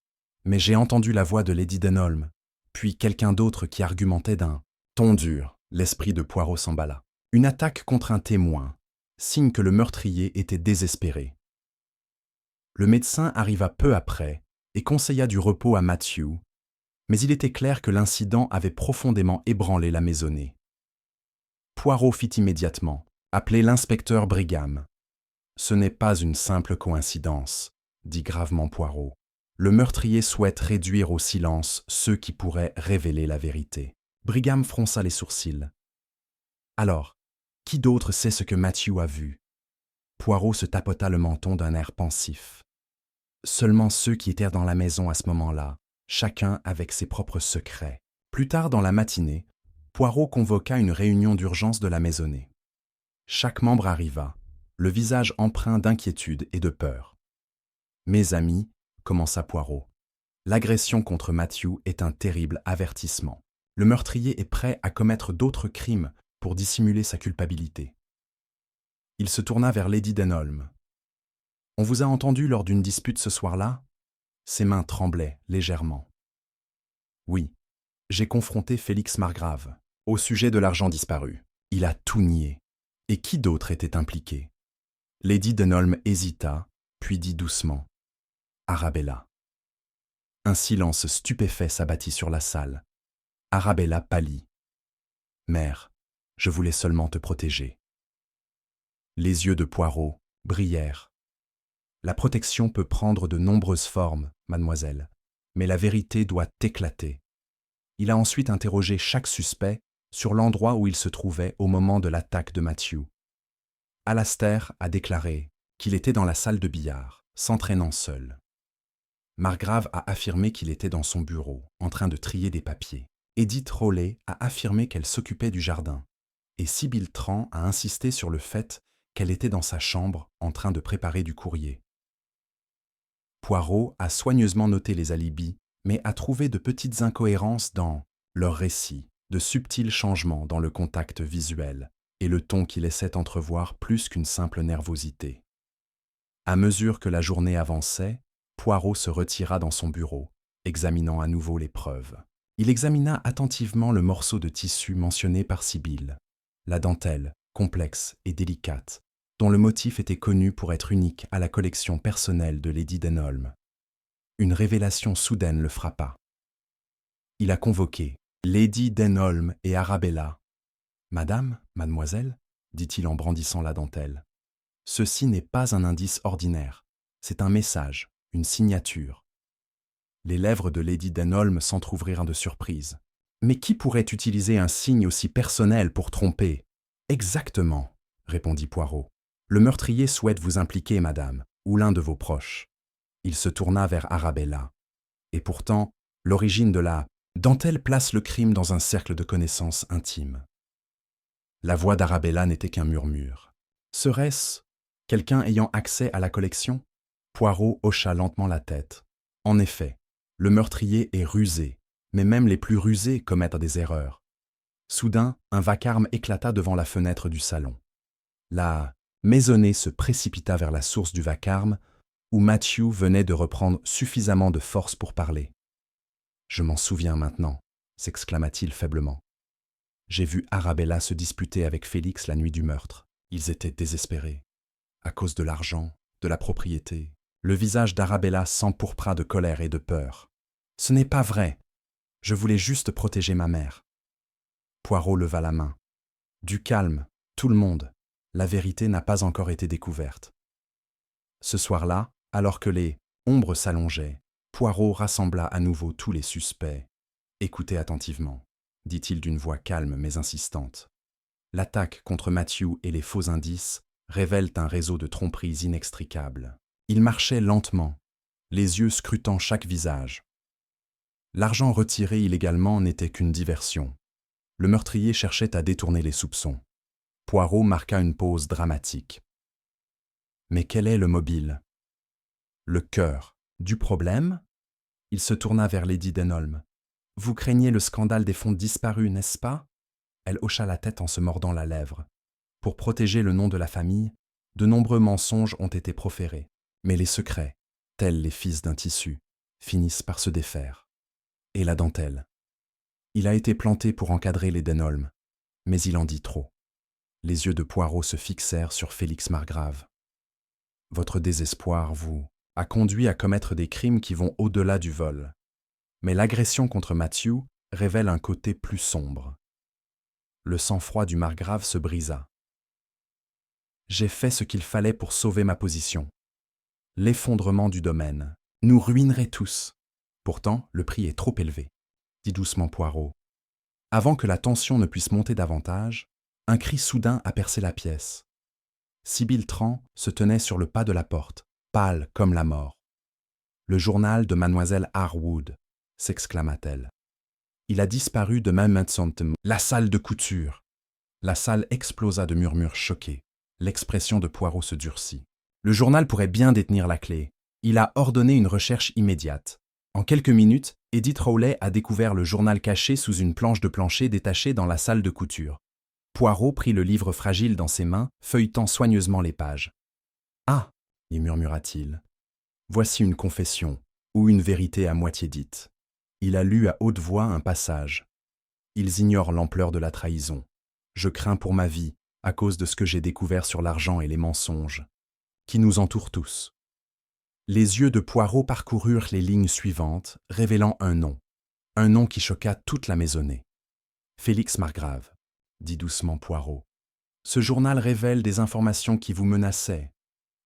mais j'ai entendu la voix de Lady Denholm, puis quelqu'un d'autre qui argumentait d'un ton dur. » L'esprit de Poirot s'emballa. Une attaque contre un témoin, signe que le meurtrier était désespéré. Le médecin arriva peu après et conseilla du repos à Matthew, mais il était clair que l'incident avait profondément ébranlé la maisonnée. Poirot fit immédiatement appeler l'inspecteur Brigham. « Ce n'est pas une simple coïncidence, » dit gravement Poirot. « Le meurtrier souhaite réduire au silence ceux qui pourraient révéler la vérité. » Brigham fronça les sourcils. « Alors, qui d'autre sait ce que Matthew a vu ?» Poirot se tapota le menton d'un air pensif. « Seulement ceux qui étaient dans la maison à ce moment-là, chacun avec ses propres secrets. » Plus tard dans la matinée, Poirot convoqua une réunion d'urgence de la maisonnée. Chaque membre arriva, le visage empreint d'inquiétude et de peur. « Mes amis, » commença Poirot, « l'agression contre Matthew est un terrible avertissement. Le meurtrier est prêt à commettre d'autres crimes pour dissimuler sa culpabilité. » Il se tourna vers Lady Denholm. « On vous a entendu lors d'une dispute ce soir-là » Ses mains tremblaient légèrement. « Oui, j'ai confronté Félix Margrave au sujet de l'argent disparu. Il a tout nié. Et qui d'autre était impliqué? Lady Denholm hésita, puis dit doucement « Arabella ». Un silence stupéfait s'abattit sur la salle. Arabella pâlit. « Mère, je voulais seulement te protéger. » Les yeux de Poirot brillèrent. « La protection peut prendre de nombreuses formes, mademoiselle, mais la vérité doit éclater. » Il a ensuite interrogé chaque suspect sur l'endroit où il se trouvait au moment de l'attaque de Matthew. Alastair a déclaré qu'il était dans la salle de billard, s'entraînant seul. Margrave a affirmé qu'il était dans son bureau, en train de trier des papiers. Edith Rowley a affirmé qu'elle s'occupait du jardin. Et Sybil Tran a insisté sur le fait qu'elle était dans sa chambre, en train de préparer du courrier. Poirot a soigneusement noté les alibis, mais a trouvé de petites incohérences dans leur récit, de subtils changements dans le contact visuel et le ton qui laissait entrevoir plus qu'une simple nervosité. À mesure que la journée avançait, Poirot se retira dans son bureau, examinant à nouveau les preuves. Il examina attentivement le morceau de tissu mentionné par Sibylle, la dentelle, complexe et délicate, dont le motif était connu pour être unique à la collection personnelle de Lady Denholm. Une révélation soudaine le frappa. Il a convoqué Lady Denholm et Arabella. « Madame, mademoiselle, dit-il en brandissant la dentelle, ceci n'est pas un indice ordinaire, c'est un message, une signature. » Les lèvres de Lady Denholm s'entr'ouvrirent de surprise. « Mais qui pourrait utiliser un signe aussi personnel pour tromper ?»« Exactement, » répondit Poirot. « Le meurtrier souhaite vous impliquer, madame, ou l'un de vos proches. » Il se tourna vers Arabella. Et pourtant, l'origine de la dentelle place le crime dans un cercle de connaissances intimes. La voix d'Arabella n'était qu'un murmure. Serait-ce quelqu'un ayant accès à la collection? Poirot hocha lentement la tête. En effet, le meurtrier est rusé, mais même les plus rusés commettent des erreurs. Soudain, un vacarme éclata devant la fenêtre du salon. La maisonnée se précipita vers la source du vacarme, où Matthew venait de reprendre suffisamment de force pour parler. « Je m'en souviens maintenant », s'exclama-t-il faiblement. « J'ai vu Arabella se disputer avec Félix la nuit du meurtre. Ils étaient désespérés. À cause de l'argent, de la propriété. Le visage d'Arabella s'empourpra de colère et de peur. « Ce n'est pas vrai. Je voulais juste protéger ma mère. » Poirot leva la main. « Du calme, tout le monde. La vérité n'a pas encore été découverte. » Ce soir-là, alors que les ombres s'allongeaient, Poirot rassembla à nouveau tous les suspects. « Écoutez attentivement, » dit-il d'une voix calme mais insistante. « L'attaque contre Matthew et les faux indices révèlent un réseau de tromperies inextricables. Il marchait lentement, les yeux scrutant chaque visage. L'argent retiré illégalement n'était qu'une diversion. Le meurtrier cherchait à détourner les soupçons. Poirot marqua une pause dramatique. Mais quel est le mobile? Le cœur du problème? Il se tourna vers Lady Denholm. Vous craignez le scandale des fonds disparus, n'est-ce pas? Elle hocha la tête en se mordant la lèvre. Pour protéger le nom de la famille, de nombreux mensonges ont été proférés. Mais les secrets, tels les fils d'un tissu, finissent par se défaire. Et la dentelle? Il a été planté pour encadrer les Denholm, mais il en dit trop. Les yeux de Poirot se fixèrent sur Félix Margrave. Votre désespoir vous a conduit à commettre des crimes qui vont au-delà du vol. Mais l'agression contre Matthew révèle un côté plus sombre. Le sang-froid du Margrave se brisa. J'ai fait ce qu'il fallait pour sauver ma position. L'effondrement du domaine nous ruinerait tous. Pourtant, le prix est trop élevé, dit doucement Poirot. Avant que la tension ne puisse monter davantage, un cri soudain a percé la pièce. Sybil Tran se tenait sur le pas de la porte, pâle comme la mort. « Le journal de mademoiselle Harwood », s'exclama-t-elle. « Il a disparu de Maidstone, la salle de couture. » La salle explosa de murmures choqués. L'expression de Poirot se durcit. Le journal pourrait bien détenir la clé. Il a ordonné une recherche immédiate. En quelques minutes, Edith Rowley a découvert le journal caché sous une planche de plancher détachée dans la salle de couture. Poirot prit le livre fragile dans ses mains, feuilletant soigneusement les pages. « Ah !» y murmura-t-il. « Voici une confession, ou une vérité à moitié dite. » Il a lu à haute voix un passage. « Ils ignorent l'ampleur de la trahison. Je crains pour ma vie, à cause de ce que j'ai découvert sur l'argent et les mensonges, qui nous entourent tous. Les yeux de Poirot parcoururent les lignes suivantes, révélant un nom qui choqua toute la maisonnée. « Félix Margrave », dit doucement Poirot. « Ce journal révèle des informations qui vous menaçaient.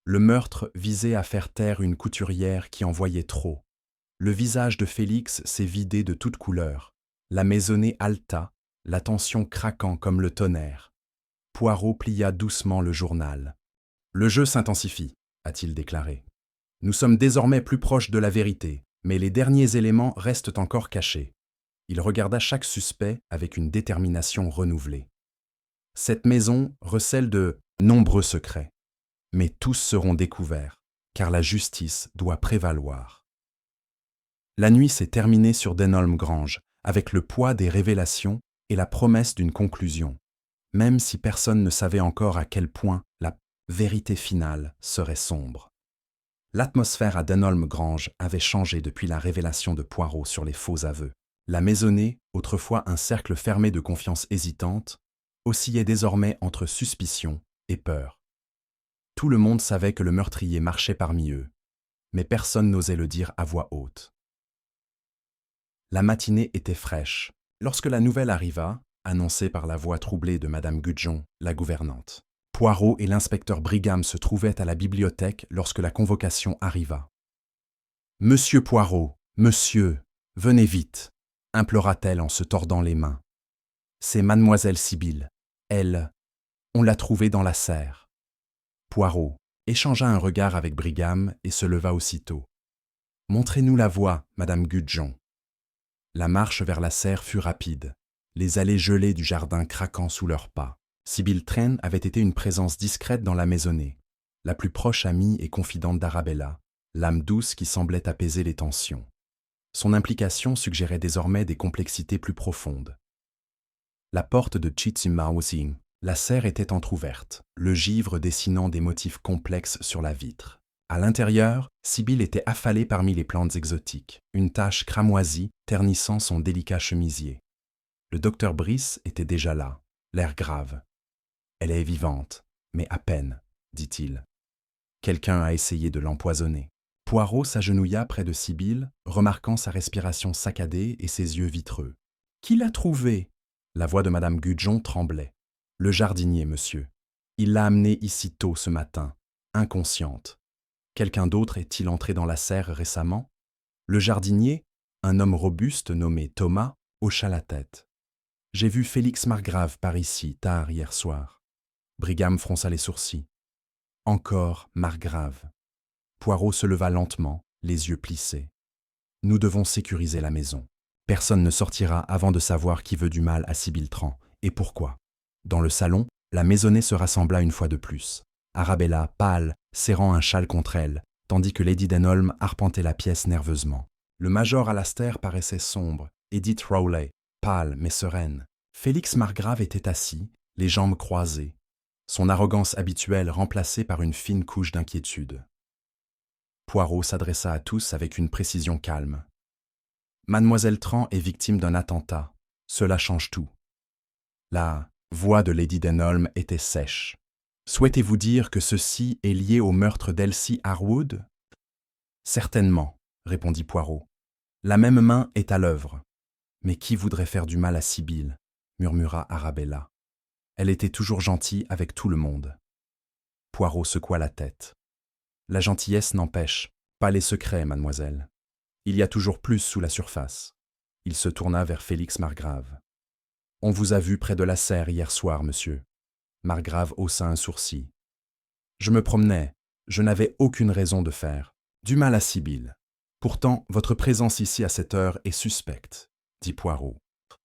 Le meurtre visait à faire taire une couturière qui en voyait trop. Le visage de Félix s'est vidé de toute couleur. La maisonnée haleta, la tension craquant comme le tonnerre. Poirot plia doucement le journal. « Le jeu s'intensifie », a-t-il déclaré. « Nous sommes désormais plus proches de la vérité, mais les derniers éléments restent encore cachés. » Il regarda chaque suspect avec une détermination renouvelée. « Cette maison recèle de nombreux secrets, mais tous seront découverts, car la justice doit prévaloir. » La nuit s'est terminée sur Denholm Grange, avec le poids des révélations et la promesse d'une conclusion, même si personne ne savait encore à quel point la vérité finale serait sombre. L'atmosphère à Denholm Grange avait changé depuis la révélation de Poirot sur les faux aveux. La maisonnée, autrefois un cercle fermé de confiance hésitante, oscillait désormais entre suspicion et peur. Tout le monde savait que le meurtrier marchait parmi eux, mais personne n'osait le dire à voix haute. La matinée était fraîche, lorsque la nouvelle arriva, annoncée par la voix troublée de Madame Gudjon, la gouvernante. Poirot et l'inspecteur Brigham se trouvaient à la bibliothèque lorsque la convocation arriva. « Monsieur Poirot, monsieur, venez vite !» implora-t-elle en se tordant les mains. « C'est mademoiselle Sibylle. Elle, on l'a trouvée dans la serre. » Poirot échangea un regard avec Brigham et se leva aussitôt. « Montrez-nous la voie, Madame Gudjon. » La marche vers la serre fut rapide, les allées gelées du jardin craquant sous leurs pas. Sibylle Train avait été une présence discrète dans la maisonnée, la plus proche amie et confidente d'Arabella, l'âme douce qui semblait apaiser les tensions. Son implication suggérait désormais des complexités plus profondes. La porte de Chitsimawsing, la serre était entr'ouverte, le givre dessinant des motifs complexes sur la vitre. À l'intérieur, Sibylle était affalée parmi les plantes exotiques, une tache cramoisie ternissant son délicat chemisier. Le docteur Brice était déjà là, l'air grave. « Elle est vivante, mais à peine, » dit-il. Quelqu'un a essayé de l'empoisonner. Poirot s'agenouilla près de Sibylle, remarquant sa respiration saccadée et ses yeux vitreux. « Qui l'a trouvée ?» La voix de Madame Gudjon tremblait. « Le jardinier, monsieur. Il l'a amenée ici tôt ce matin, inconsciente. Quelqu'un d'autre est-il entré dans la serre récemment ?» Le jardinier, un homme robuste nommé Thomas, hocha la tête. « J'ai vu Félix Margrave par ici, tard hier soir. » Brigham fronça les sourcils. « Encore Margrave. » Poirot se leva lentement, les yeux plissés. « Nous devons sécuriser la maison. Personne ne sortira avant de savoir qui veut du mal à Sibylle Train, et pourquoi. » Dans le salon, la maisonnée se rassembla une fois de plus. Arabella, pâle, serrant un châle contre elle, tandis que Lady Denholm arpentait la pièce nerveusement. Le major Alastair paraissait sombre, Edith Rowley, pâle mais sereine. Félix Margrave était assis, les jambes croisées, son arrogance habituelle remplacée par une fine couche d'inquiétude. Poirot s'adressa à tous avec une précision calme. « Mademoiselle Train est victime d'un attentat. Cela change tout. » La voix de Lady Denholm était sèche. « Souhaitez-vous dire que ceci est lié au meurtre d'Elsie Harwood ?»« Certainement, » répondit Poirot. « La même main est à l'œuvre. »« Mais qui voudrait faire du mal à Sibylle ?» murmura Arabella. Elle était toujours gentille avec tout le monde. Poirot secoua la tête. « La gentillesse n'empêche pas les secrets, mademoiselle. Il y a toujours plus sous la surface. » Il se tourna vers Félix Margrave. « On vous a vu près de la serre hier soir, monsieur. » Margrave haussa un sourcil. « Je me promenais, je n'avais aucune raison de faire. Du mal à Sibylle. Pourtant, votre présence ici à cette heure est suspecte, » dit Poirot.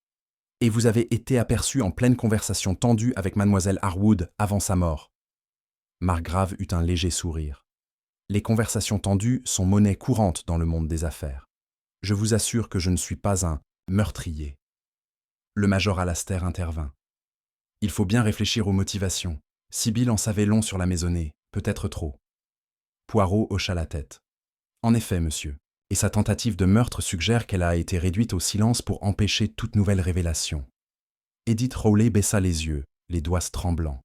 « Et vous avez été aperçu en pleine conversation tendue avec mademoiselle Harwood avant sa mort. » Margrave eut un léger sourire. « Les conversations tendues sont monnaie courante dans le monde des affaires. Je vous assure que je ne suis pas un meurtrier. » Le major Alastair intervint. « Il faut bien réfléchir aux motivations. Sibylle en savait long sur la maisonnée, peut-être trop. » Poirot hocha la tête. « En effet, monsieur. Et sa tentative de meurtre suggère qu'elle a été réduite au silence pour empêcher toute nouvelle révélation. » Edith Rowley baissa les yeux, les doigts tremblants.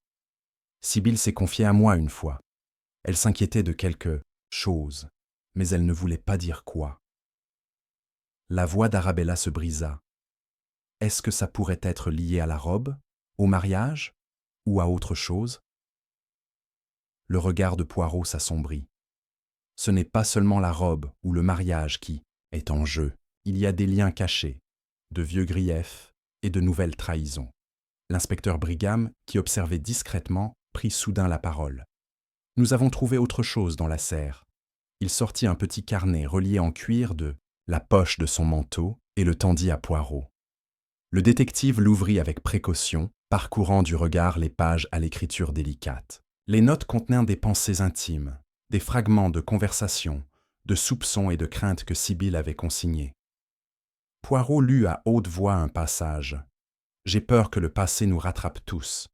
Sibylle s'est confiée à moi une fois. Elle s'inquiétait de quelque chose, mais elle ne voulait pas dire quoi. La voix d'Arabella se brisa. Est-ce que ça pourrait être lié à la robe, au mariage ou à autre chose? Le regard de Poirot s'assombrit. Ce n'est pas seulement la robe ou le mariage qui est en jeu. Il y a des liens cachés, de vieux griefs et de nouvelles trahisons. L'inspecteur Brigham, qui observait discrètement, prit soudain la parole. Nous avons trouvé autre chose dans la serre. Il sortit un petit carnet relié en cuir de la poche de son manteau et le tendit à Poirot. Le détective l'ouvrit avec précaution, parcourant du regard les pages à l'écriture délicate. Les notes contenaient des pensées intimes, des fragments de conversation, de soupçons et de craintes que Sibylle avait consignés. Poirot lut à haute voix un passage. « J'ai peur que le passé nous rattrape tous.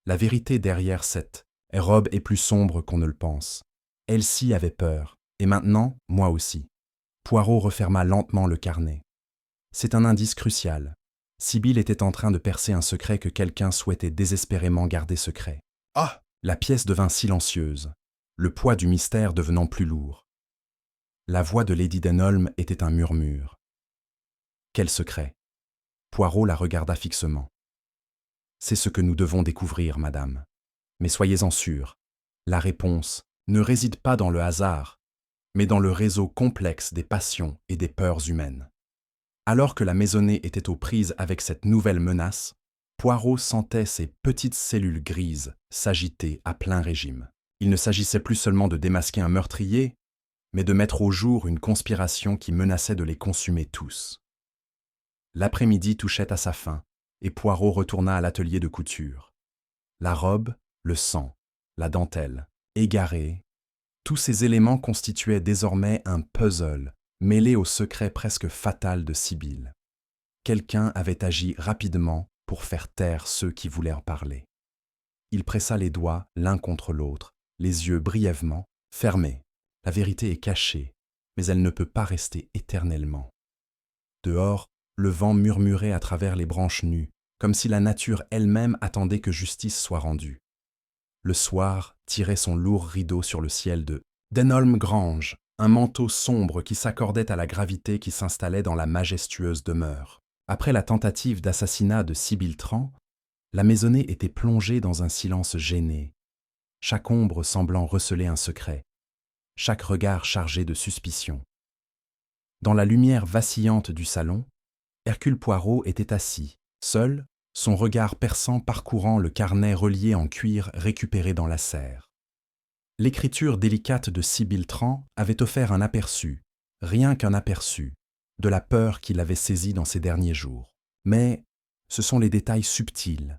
La vérité derrière cette robe est plus sombre qu'on ne le pense. Elle-ci avait peur, et maintenant, moi aussi. » Poirot referma lentement le carnet. C'est un indice crucial. Sibylle était en train de percer un secret que quelqu'un souhaitait désespérément garder secret. Ah! La pièce devint silencieuse, le poids du mystère devenant plus lourd. La voix de Lady Denholm était un murmure. Quel secret? Poirot la regarda fixement. C'est ce que nous devons découvrir, madame. Mais soyez-en sûre, la réponse ne réside pas dans le hasard, mais dans le réseau complexe des passions et des peurs humaines. Alors que la maisonnée était aux prises avec cette nouvelle menace, Poirot sentait ses petites cellules grises s'agiter à plein régime. Il ne s'agissait plus seulement de démasquer un meurtrier, mais de mettre au jour une conspiration qui menaçait de les consumer tous. L'après-midi touchait à sa fin, et Poirot retourna à l'atelier de couture. La robe, le sang, la dentelle, égarés, tous ces éléments constituaient désormais un puzzle mêlé au secret presque fatal de Sibylle. Quelqu'un avait agi rapidement pour faire taire ceux qui voulaient en parler. Il pressa les doigts l'un contre l'autre, les yeux brièvement fermés. La vérité est cachée, mais elle ne peut pas rester éternellement. Dehors, le vent murmurait à travers les branches nues, comme si la nature elle-même attendait que justice soit rendue. Le soir tirait son lourd rideau sur le ciel de Denholm Grange, un manteau sombre qui s'accordait à la gravité qui s'installait dans la majestueuse demeure. Après la tentative d'assassinat de Sibylle Tran, la maisonnée était plongée dans un silence gêné, chaque ombre semblant receler un secret, chaque regard chargé de suspicion. Dans la lumière vacillante du salon, Hercule Poirot était assis, seul, son regard perçant parcourant le carnet relié en cuir récupéré dans la serre. L'écriture délicate de Sibylle Tran avait offert un aperçu, rien qu'un aperçu, de la peur qui l'avait saisie dans ces derniers jours. Mais ce sont les détails subtils,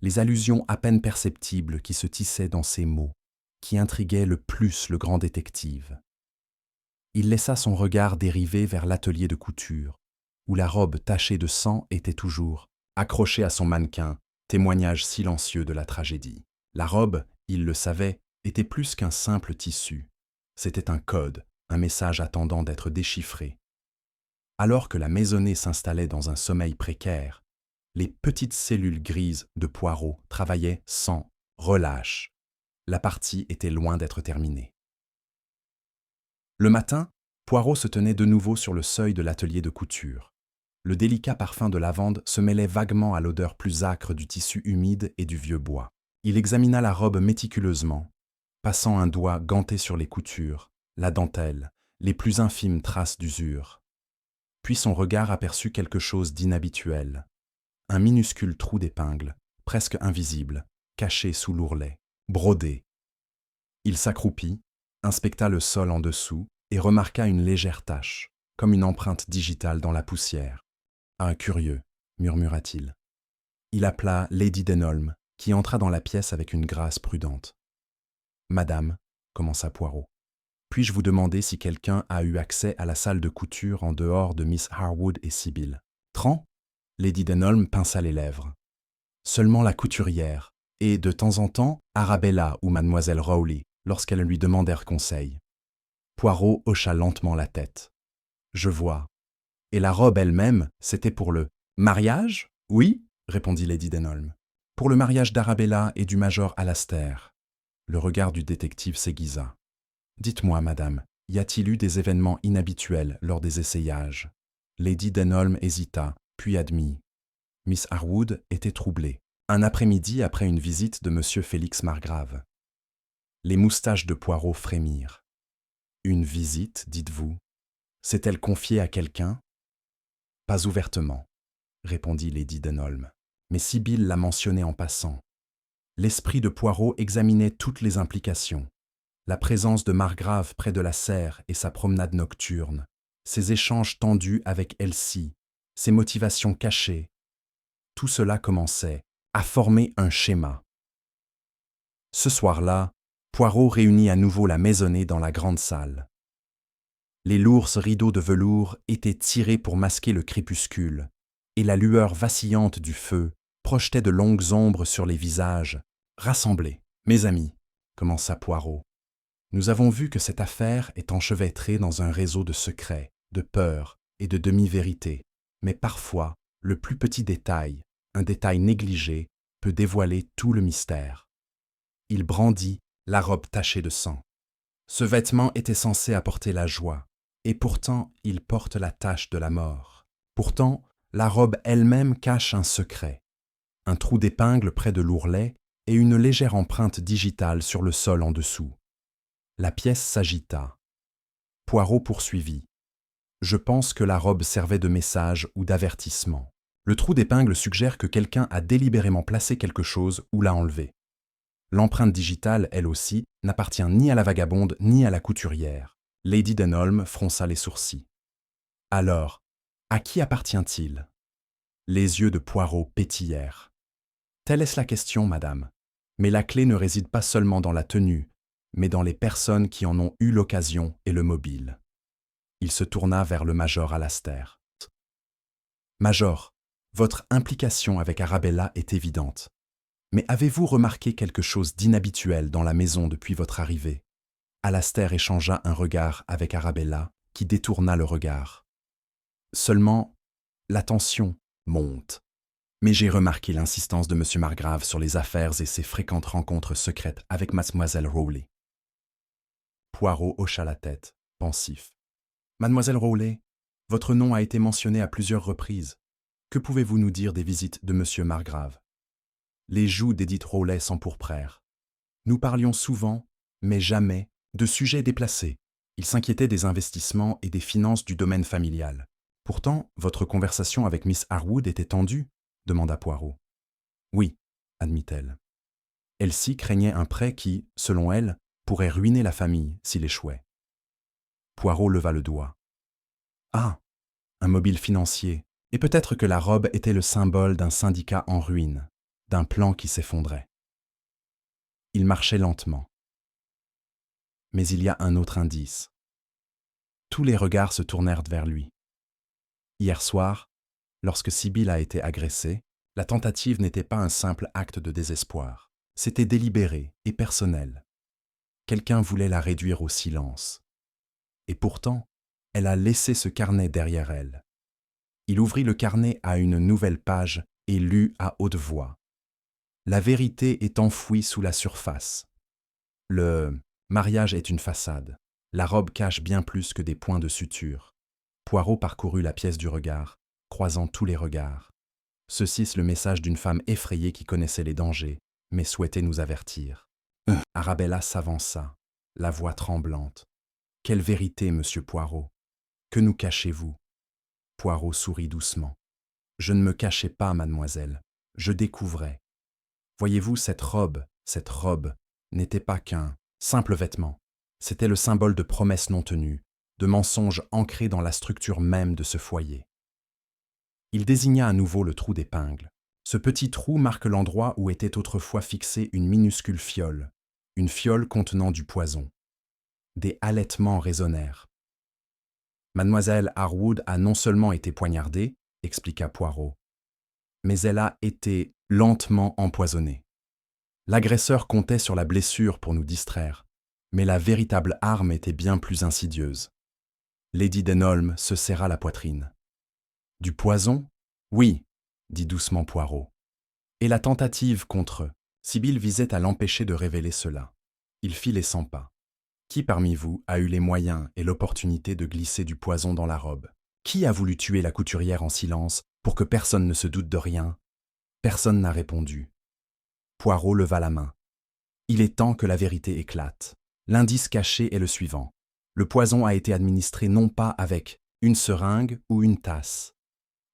les allusions à peine perceptibles qui se tissaient dans ces mots, qui intriguaient le plus le grand détective. Il laissa son regard dériver vers l'atelier de couture, où la robe tachée de sang était toujours accrochée à son mannequin, témoignage silencieux de la tragédie. La robe, il le savait, était plus qu'un simple tissu. C'était un code, un message attendant d'être déchiffré. Alors que la maisonnée s'installait dans un sommeil précaire, les petites cellules grises de Poirot travaillaient sans relâche. La partie était loin d'être terminée. Le matin, Poirot se tenait de nouveau sur le seuil de l'atelier de couture. Le délicat parfum de lavande se mêlait vaguement à l'odeur plus âcre du tissu humide et du vieux bois. Il examina la robe méticuleusement, passant un doigt ganté sur les coutures, la dentelle, les plus infimes traces d'usure. Puis son regard aperçut quelque chose d'inhabituel. Un minuscule trou d'épingle, presque invisible, caché sous l'ourlet, brodé. Il s'accroupit, inspecta le sol en dessous et remarqua une légère tache, comme une empreinte digitale dans la poussière. « Ah, curieux », murmura-t-il. Il appela Lady Denholm, qui entra dans la pièce avec une grâce prudente. « Madame, » commença Poirot, « puis-je vous demander si quelqu'un a eu accès à la salle de couture en dehors de Miss Harwood et Sibylle? » Tran? Lady Denholm pinça les lèvres. « Seulement la couturière, et de temps en temps Arabella ou mademoiselle Rowley, lorsqu'elles lui demandèrent conseil. » Poirot hocha lentement la tête. « Je vois. Et la robe elle-même, c'était pour le mariage? » « Oui, » répondit Lady Denholm. « Pour le mariage d'Arabella et du major Alastair. Le regard du détective s'aiguisa. « Dites-moi, madame, y a-t-il eu des événements inhabituels lors des essayages ?» Lady Denholm hésita, puis admit. Miss Harwood était troublée. Un après-midi après une visite de M. Félix Margrave. Les moustaches de Poirot frémirent. « Une visite, dites-vous? S'est-elle confiée à quelqu'un ?»« Pas ouvertement, » répondit Lady Denholm, mais Sibylle l'a mentionné en passant. L'esprit de Poirot examinait toutes les implications. La présence de Margrave près de la serre et sa promenade nocturne, ses échanges tendus avec Elsie, ses motivations cachées. Tout cela commençait à former un schéma. Ce soir-là, Poirot réunit à nouveau la maisonnée dans la grande salle. Les lourds rideaux de velours étaient tirés pour masquer le crépuscule, et la lueur vacillante du feu projetait de longues ombres sur les visages. « Rassemblés, mes amis, » commença Poirot. « Nous avons vu que cette affaire est enchevêtrée dans un réseau de secrets, de peurs et de demi-vérités, mais parfois, le plus petit détail, un détail négligé, peut dévoiler tout le mystère. » Il brandit la robe tachée de sang. Ce vêtement était censé apporter la joie, et pourtant il porte la tache de la mort. Pourtant, la robe elle-même cache un secret. Un trou d'épingle près de l'ourlet et une légère empreinte digitale sur le sol en dessous. La pièce s'agita. Poirot poursuivit. « Je pense que la robe servait de message ou d'avertissement. Le trou d'épingle suggère que quelqu'un a délibérément placé quelque chose ou l'a enlevé. L'empreinte digitale, elle aussi, n'appartient ni à la vagabonde ni à la couturière. » Lady Denholm fronça les sourcils. « Alors, à qui appartient-il » Les yeux de Poirot pétillèrent. « Telle est la question, madame. Mais la clé ne réside pas seulement dans la tenue, mais dans les personnes qui en ont eu l'occasion et le mobile. » Il se tourna vers le major Alastair. « Major, votre implication avec Arabella est évidente. Mais avez-vous remarqué quelque chose d'inhabituel dans la maison depuis votre arrivée ?» Alastair échangea un regard avec Arabella, qui détourna le regard. « Seulement, la tension monte. Mais j'ai remarqué l'insistance de M. Margrave sur les affaires et ses fréquentes rencontres secrètes avec Mademoiselle Rowley. » Poirot hocha la tête, pensif. « Mademoiselle Rowley, votre nom a été mentionné à plusieurs reprises. Que pouvez-vous nous dire des visites de M. Margrave ?» Les joues d'Edith Rowley s'empourprèrent. « Nous parlions souvent, mais jamais, de sujets déplacés. Il s'inquiétait des investissements et des finances du domaine familial. Pourtant, votre conversation avec Miss Harwood était tendue ?» demanda Poirot. « Oui, » admit-elle. Elsie craignait un prêt qui, selon elle, pourrait ruiner la famille s'il échouait. Poirot leva le doigt. « Ah, un mobile financier, et peut-être que la robe était le symbole d'un syndicat en ruine, d'un plan qui s'effondrait. » Il marchait lentement. Mais il y a un autre indice. Tous les regards se tournèrent vers lui. Hier soir, lorsque Sibylle a été agressée, la tentative n'était pas un simple acte de désespoir. C'était délibéré et personnel. Quelqu'un voulait la réduire au silence. Et pourtant, elle a laissé ce carnet derrière elle. Il ouvrit le carnet à une nouvelle page et lut à haute voix. La vérité est enfouie sous la surface. Le mariage est une façade. La robe cache bien plus que des points de suture. Poirot parcourut la pièce du regard, croisant tous les regards. Ceci est le message d'une femme effrayée qui connaissait les dangers, mais souhaitait nous avertir. Arabella s'avança, la voix tremblante. « Quelle vérité, monsieur Poirot? Que nous cachez-vous » Poirot sourit doucement. « Je ne me cachais pas, mademoiselle. Je découvrais. Voyez-vous, cette robe n'était pas qu'un simple vêtement. C'était le symbole de promesses non tenues, de mensonges ancrés dans la structure même de ce foyer. » Il désigna à nouveau le trou d'épingle. Ce petit trou marque l'endroit où était autrefois fixée une minuscule fiole, une fiole contenant du poison. Des halètements résonnèrent. « Mademoiselle Harwood a non seulement été poignardée, » expliqua Poirot, « mais elle a été lentement empoisonnée. L'agresseur comptait sur la blessure pour nous distraire, mais la véritable arme était bien plus insidieuse. » Lady Denholm se serra la poitrine. « Du poison ? Oui, » dit doucement Poirot. « Et la tentative contre eux. Sibylle visait à l'empêcher de révéler cela. Il fit les 100 pas. Qui parmi vous a eu les moyens et l'opportunité de glisser du poison dans la robe? Qui a voulu tuer la couturière en silence pour que personne ne se doute de rien? Personne n'a répondu. Poirot leva la main. Il est temps que la vérité éclate. L'indice caché est le suivant. Le poison a été administré non pas avec une seringue ou une tasse,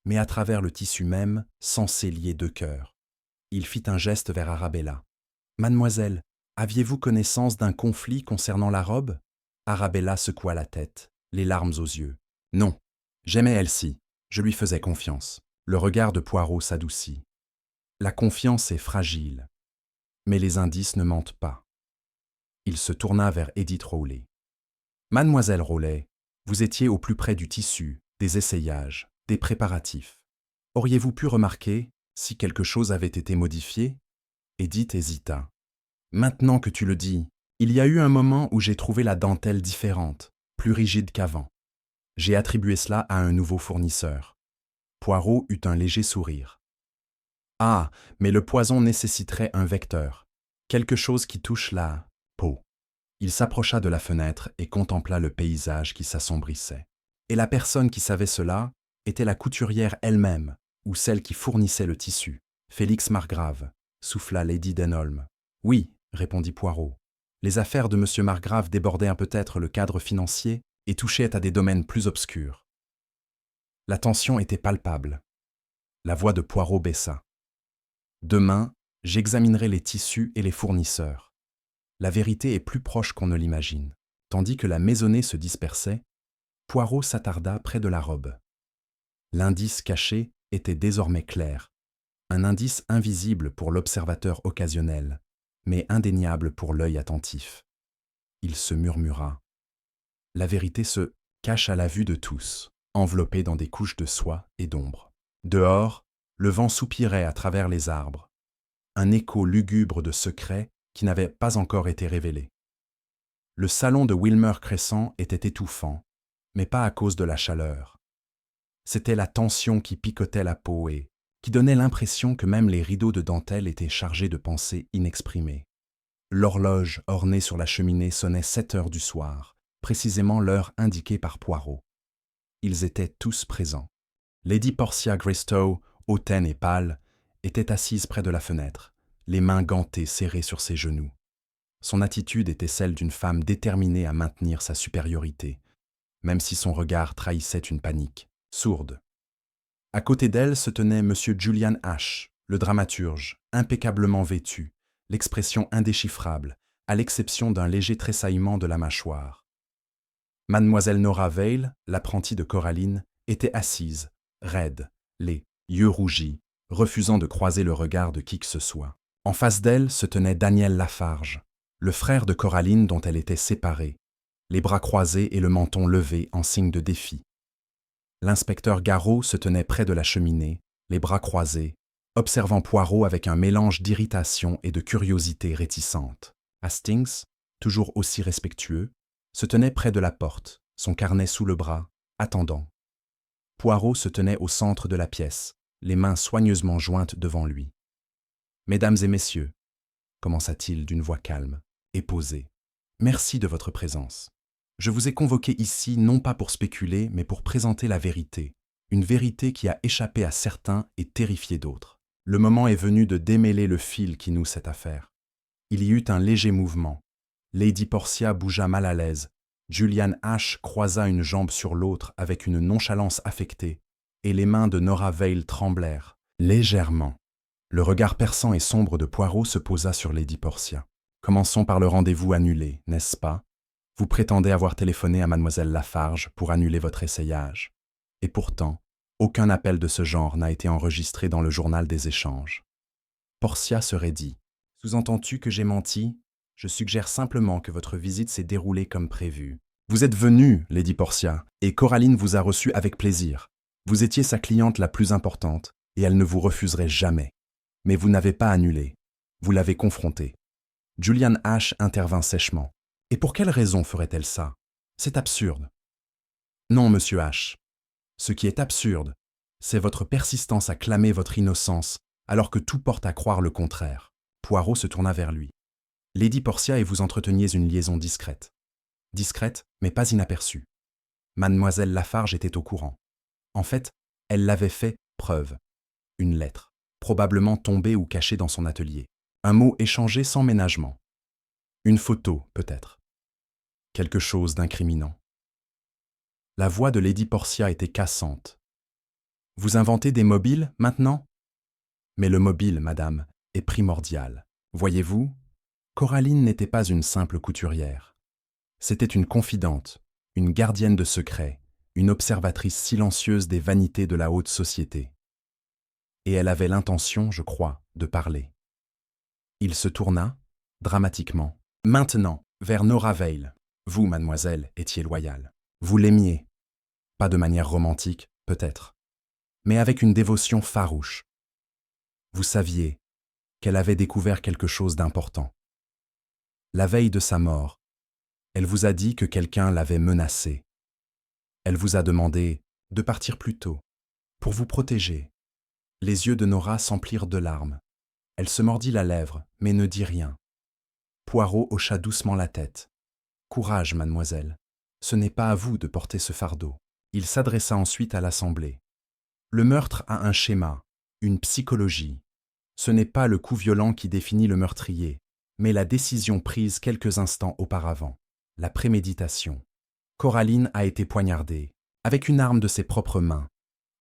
mais à travers le tissu même, censé lier deux cœurs. Il fit un geste vers Arabella. « Mademoiselle, aviez-vous connaissance d'un conflit concernant la robe ?» Arabella secoua la tête, les larmes aux yeux. « Non, j'aimais Elsie, je lui faisais confiance. » Le regard de Poirot s'adoucit. La confiance est fragile, mais les indices ne mentent pas. Il se tourna vers Edith Rowley. « Mademoiselle Rowley, vous étiez au plus près du tissu, des essayages, des préparatifs. Auriez-vous pu remarquer si quelque chose avait été modifié ?» Edith hésita. « Maintenant que tu le dis, il y a eu un moment où j'ai trouvé la dentelle différente, plus rigide qu'avant. J'ai attribué cela à un nouveau fournisseur. » Poirot eut un léger sourire. « Ah, mais le poison nécessiterait un vecteur, quelque chose qui touche la peau. » Il s'approcha de la fenêtre et contempla le paysage qui s'assombrissait. Et la personne qui savait cela était la couturière elle-même, ou celle qui fournissait le tissu. Félix Margrave, souffla Lady Denholm. « Oui, » répondit Poirot. Les affaires de M. Margrave débordaient peut-être le cadre financier et touchaient à des domaines plus obscurs. La tension était palpable. La voix de Poirot baissa. « Demain, j'examinerai les tissus et les fournisseurs. La vérité est plus proche qu'on ne l'imagine. » Tandis que la maisonnée se dispersait, Poirot s'attarda près de la robe. L'indice caché était désormais clair, un indice invisible pour l'observateur occasionnel, mais indéniable pour l'œil attentif. Il se murmura. La vérité se cache à la vue de tous, enveloppée dans des couches de soie et d'ombre. Dehors, le vent soupirait à travers les arbres, un écho lugubre de secrets qui n'avaient pas encore été révélés. Le salon de Wilmer Crescent était étouffant, mais pas à cause de la chaleur. C'était la tension qui picotait la peau et qui donnait l'impression que même les rideaux de dentelle étaient chargés de pensées inexprimées. L'horloge ornée sur la cheminée sonnait 7 heures du soir, précisément l'heure indiquée par Poirot. Ils étaient tous présents. Lady Portia Greystow, hautaine et pâle, était assise près de la fenêtre, les mains gantées serrées sur ses genoux. Son attitude était celle d'une femme déterminée à maintenir sa supériorité, même si son regard trahissait une panique, sourde. À côté d'elle se tenait M. Julian Ash, le dramaturge, impeccablement vêtu, l'expression indéchiffrable, à l'exception d'un léger tressaillement de la mâchoire. Mademoiselle Nora Vale, l'apprentie de Coraline, était assise, raide, les yeux rougis, refusant de croiser le regard de qui que ce soit. En face d'elle se tenait Daniel Lafarge, le frère de Coraline dont elle était séparée, les bras croisés et le menton levé en signe de défi. L'inspecteur Garot se tenait près de la cheminée, les bras croisés, observant Poirot avec un mélange d'irritation et de curiosité réticente. Hastings, toujours aussi respectueux, se tenait près de la porte, son carnet sous le bras, attendant. Poirot se tenait au centre de la pièce, les mains soigneusement jointes devant lui. « Mesdames et messieurs, » commença-t-il d'une voix calme et posée, « merci de votre présence. Je vous ai convoqué ici non pas pour spéculer, mais pour présenter la vérité, une vérité qui a échappé à certains et terrifié d'autres. Le moment est venu de démêler le fil qui noue cette affaire. » Il y eut un léger mouvement. Lady Portia bougea mal à l'aise. Julian Ash croisa une jambe sur l'autre avec une nonchalance affectée, et les mains de Nora Vale tremblèrent, légèrement. Le regard perçant et sombre de Poirot se posa sur Lady Portia. « Commençons par le rendez-vous annulé, n'est-ce pas? Vous prétendez avoir téléphoné à mademoiselle Lafarge pour annuler votre essayage. Et pourtant, aucun appel de ce genre n'a été enregistré dans le journal des échanges. » Portia se raidit. « Sous-entends-tu que j'ai menti? Je suggère simplement que votre visite s'est déroulée comme prévu. Vous êtes venue, Lady Portia, et Coraline vous a reçu avec plaisir. Vous étiez sa cliente la plus importante, et elle ne vous refuserait jamais. Mais vous n'avez pas annulé. Vous l'avez confrontée. » Julian Ash intervint sèchement. « Et pour quelle raison ferait-elle ça? C'est absurde. » « Non, monsieur Ash. Ce qui est absurde, c'est votre persistance à clamer votre innocence alors que tout porte à croire le contraire. » Poirot se tourna vers lui. Lady Portia et vous entreteniez une liaison discrète. Discrète, mais pas inaperçue. Mademoiselle Lafarge était au courant. En fait, elle l'avait fait preuve. Une lettre, probablement tombée ou cachée dans son atelier. Un mot échangé sans ménagement. Une photo, peut-être. Quelque chose d'incriminant. La voix de Lady Portia était cassante. Vous inventez des mobiles, maintenant? Mais le mobile, madame, est primordial. Voyez-vous, Coraline n'était pas une simple couturière. C'était une confidente, une gardienne de secrets, une observatrice silencieuse des vanités de la haute société. Et elle avait l'intention, je crois, de parler. Il se tourna, dramatiquement, maintenant, vers Nora Vale. Vous, mademoiselle, étiez loyale. Vous l'aimiez. Pas de manière romantique, peut-être, mais avec une dévotion farouche. Vous saviez qu'elle avait découvert quelque chose d'important. La veille de sa mort, elle vous a dit que quelqu'un l'avait menacée. Elle vous a demandé de partir plus tôt, pour vous protéger. Les yeux de Nora s'emplirent de larmes. Elle se mordit la lèvre, mais ne dit rien. Poirot hocha doucement la tête. Courage, mademoiselle. Ce n'est pas à vous de porter ce fardeau. Il s'adressa ensuite à l'Assemblée. Le meurtre a un schéma, une psychologie. Ce n'est pas le coup violent qui définit le meurtrier, mais la décision prise quelques instants auparavant, la préméditation. Coraline a été poignardée, avec une arme de ses propres mains,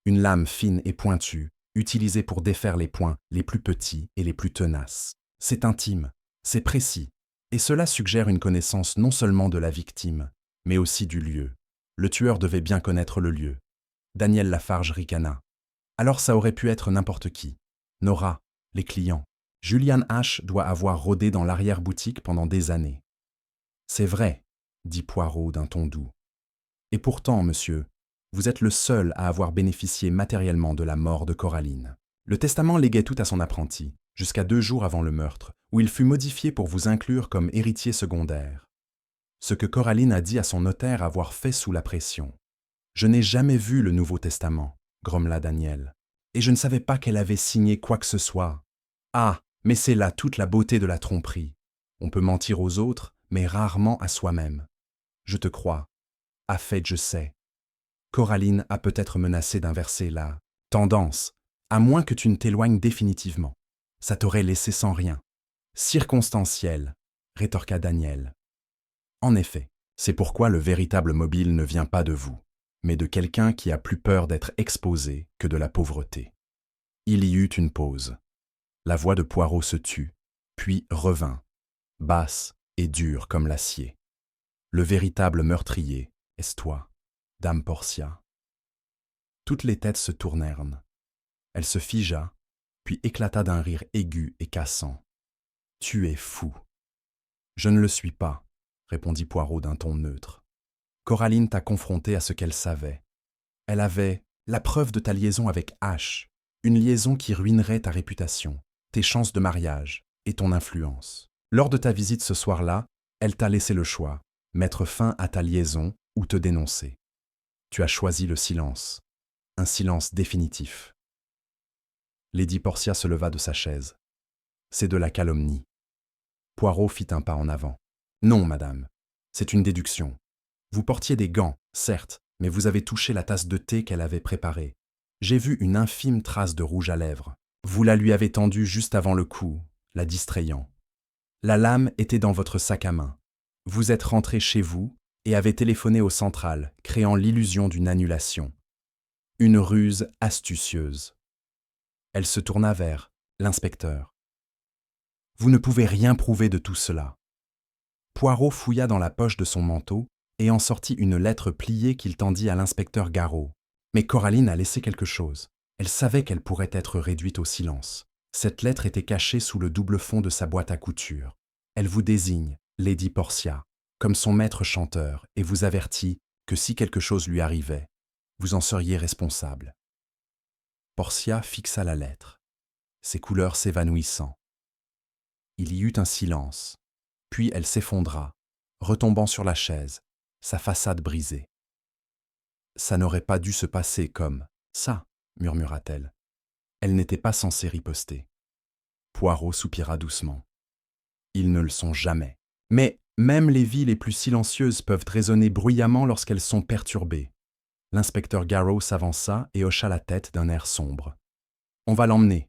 une lame fine et pointue, utilisée pour défaire les poings les plus petits et les plus tenaces. C'est intime, c'est précis, et cela suggère une connaissance non seulement de la victime, mais aussi du lieu. Le tueur devait bien connaître le lieu. Daniel Lafarge ricana. Alors ça aurait pu être n'importe qui. Nora, les clients. Julian H. doit avoir rôdé dans l'arrière-boutique pendant des années. C'est vrai, dit Poirot d'un ton doux. Et pourtant, monsieur, vous êtes le seul à avoir bénéficié matériellement de la mort de Coraline. Le testament léguait tout à son apprenti, jusqu'à 2 jours avant le meurtre, où il fut modifié pour vous inclure comme héritier secondaire. Ce que Coraline a dit à son notaire avoir fait sous la pression. Je n'ai jamais vu le Nouveau Testament, grommela Daniel, et je ne savais pas qu'elle avait signé quoi que ce soit. Ah, mais c'est là toute la beauté de la tromperie. On peut mentir aux autres, mais rarement à soi-même. Je te crois. À fait, je sais. Coraline a peut-être menacé d'inverser la tendance, à moins que tu ne t'éloignes définitivement. Ça t'aurait laissé sans rien. Circonstanciel, rétorqua Daniel. En effet, c'est pourquoi le véritable mobile ne vient pas de vous, mais de quelqu'un qui a plus peur d'être exposé que de la pauvreté. Il y eut une pause. La voix de Poirot se tut, puis revint, basse et dure comme l'acier. Le véritable meurtrier, est-ce toi, dame Portia? Toutes les têtes se tournèrent. Elle se figea, puis éclata d'un rire aigu et cassant. « Tu es fou. »« Je ne le suis pas, » répondit Poirot d'un ton neutre. Coraline t'a confronté à ce qu'elle savait. Elle avait la preuve de ta liaison avec H, une liaison qui ruinerait ta réputation, tes chances de mariage et ton influence. Lors de ta visite ce soir-là, elle t'a laissé le choix, mettre fin à ta liaison ou te dénoncer. Tu as choisi le silence, un silence définitif. Lady Portia se leva de sa chaise. C'est de la calomnie. Poirot fit un pas en avant. Non, madame, c'est une déduction. Vous portiez des gants, certes, mais vous avez touché la tasse de thé qu'elle avait préparée. J'ai vu une infime trace de rouge à lèvres. Vous la lui avez tendue juste avant le cou, la distrayant. La lame était dans votre sac à main. Vous êtes rentré chez vous et avez téléphoné au central, créant l'illusion d'une annulation. Une ruse astucieuse. Elle se tourna vers l'inspecteur. Vous ne pouvez rien prouver de tout cela. Poirot fouilla dans la poche de son manteau et en sortit une lettre pliée qu'il tendit à l'inspecteur Garot. Mais Coraline a laissé quelque chose. Elle savait qu'elle pourrait être réduite au silence. Cette lettre était cachée sous le double fond de sa boîte à couture. Elle vous désigne, Lady Portia, comme son maître chanteur et vous avertit que si quelque chose lui arrivait, vous en seriez responsable. Portia fixa la lettre, ses couleurs s'évanouissant. Il y eut un silence, puis elle s'effondra, retombant sur la chaise, sa façade brisée. « Ça n'aurait pas dû se passer comme ça », murmura-t-elle. Elle n'était pas censée riposter. Poirot soupira doucement. Ils ne le sont jamais. Mais même les vies les plus silencieuses peuvent résonner bruyamment lorsqu'elles sont perturbées. L'inspecteur Garrow s'avança et hocha la tête d'un air sombre. On va l'emmener.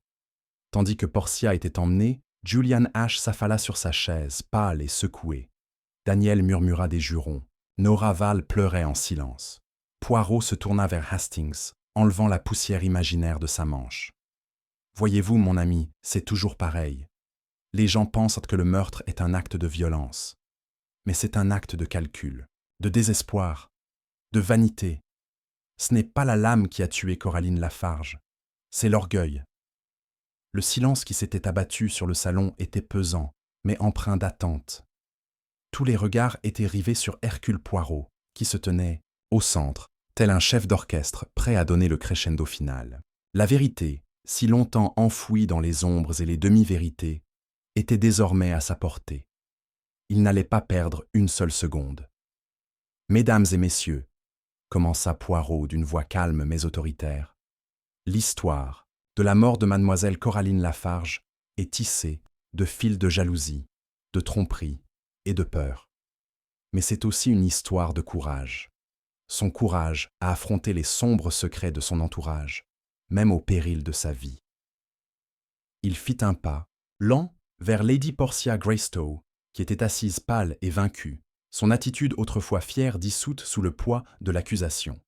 Tandis que Portia était emmenée, Julian Ash s'affala sur sa chaise, pâle et secoué. Daniel murmura des jurons. Nora Vale pleurait en silence. Poirot se tourna vers Hastings, enlevant la poussière imaginaire de sa manche. « Voyez-vous, mon ami, c'est toujours pareil. Les gens pensent que le meurtre est un acte de violence. Mais c'est un acte de calcul, de désespoir, de vanité. Ce n'est pas la lame qui a tué Coraline Lafarge, c'est l'orgueil. » Le silence qui s'était abattu sur le salon était pesant, mais empreint d'attente. Tous les regards étaient rivés sur Hercule Poirot, qui se tenait au centre, tel un chef d'orchestre prêt à donner le crescendo final. La vérité, si longtemps enfouie dans les ombres et les demi-vérités, était désormais à sa portée. Il n'allait pas perdre une seule seconde. « Mesdames et messieurs, » commença Poirot d'une voix calme mais autoritaire, « l'histoire de la mort de mademoiselle Coraline Lafarge est tissée de fils de jalousie, de tromperie et de peur. Mais c'est aussi une histoire de courage. Son courage à affronter les sombres secrets de son entourage, même au péril de sa vie. » Il fit un pas, lent, vers Lady Portia Greystow, qui était assise pâle et vaincue, son attitude autrefois fière dissoute sous le poids de l'accusation.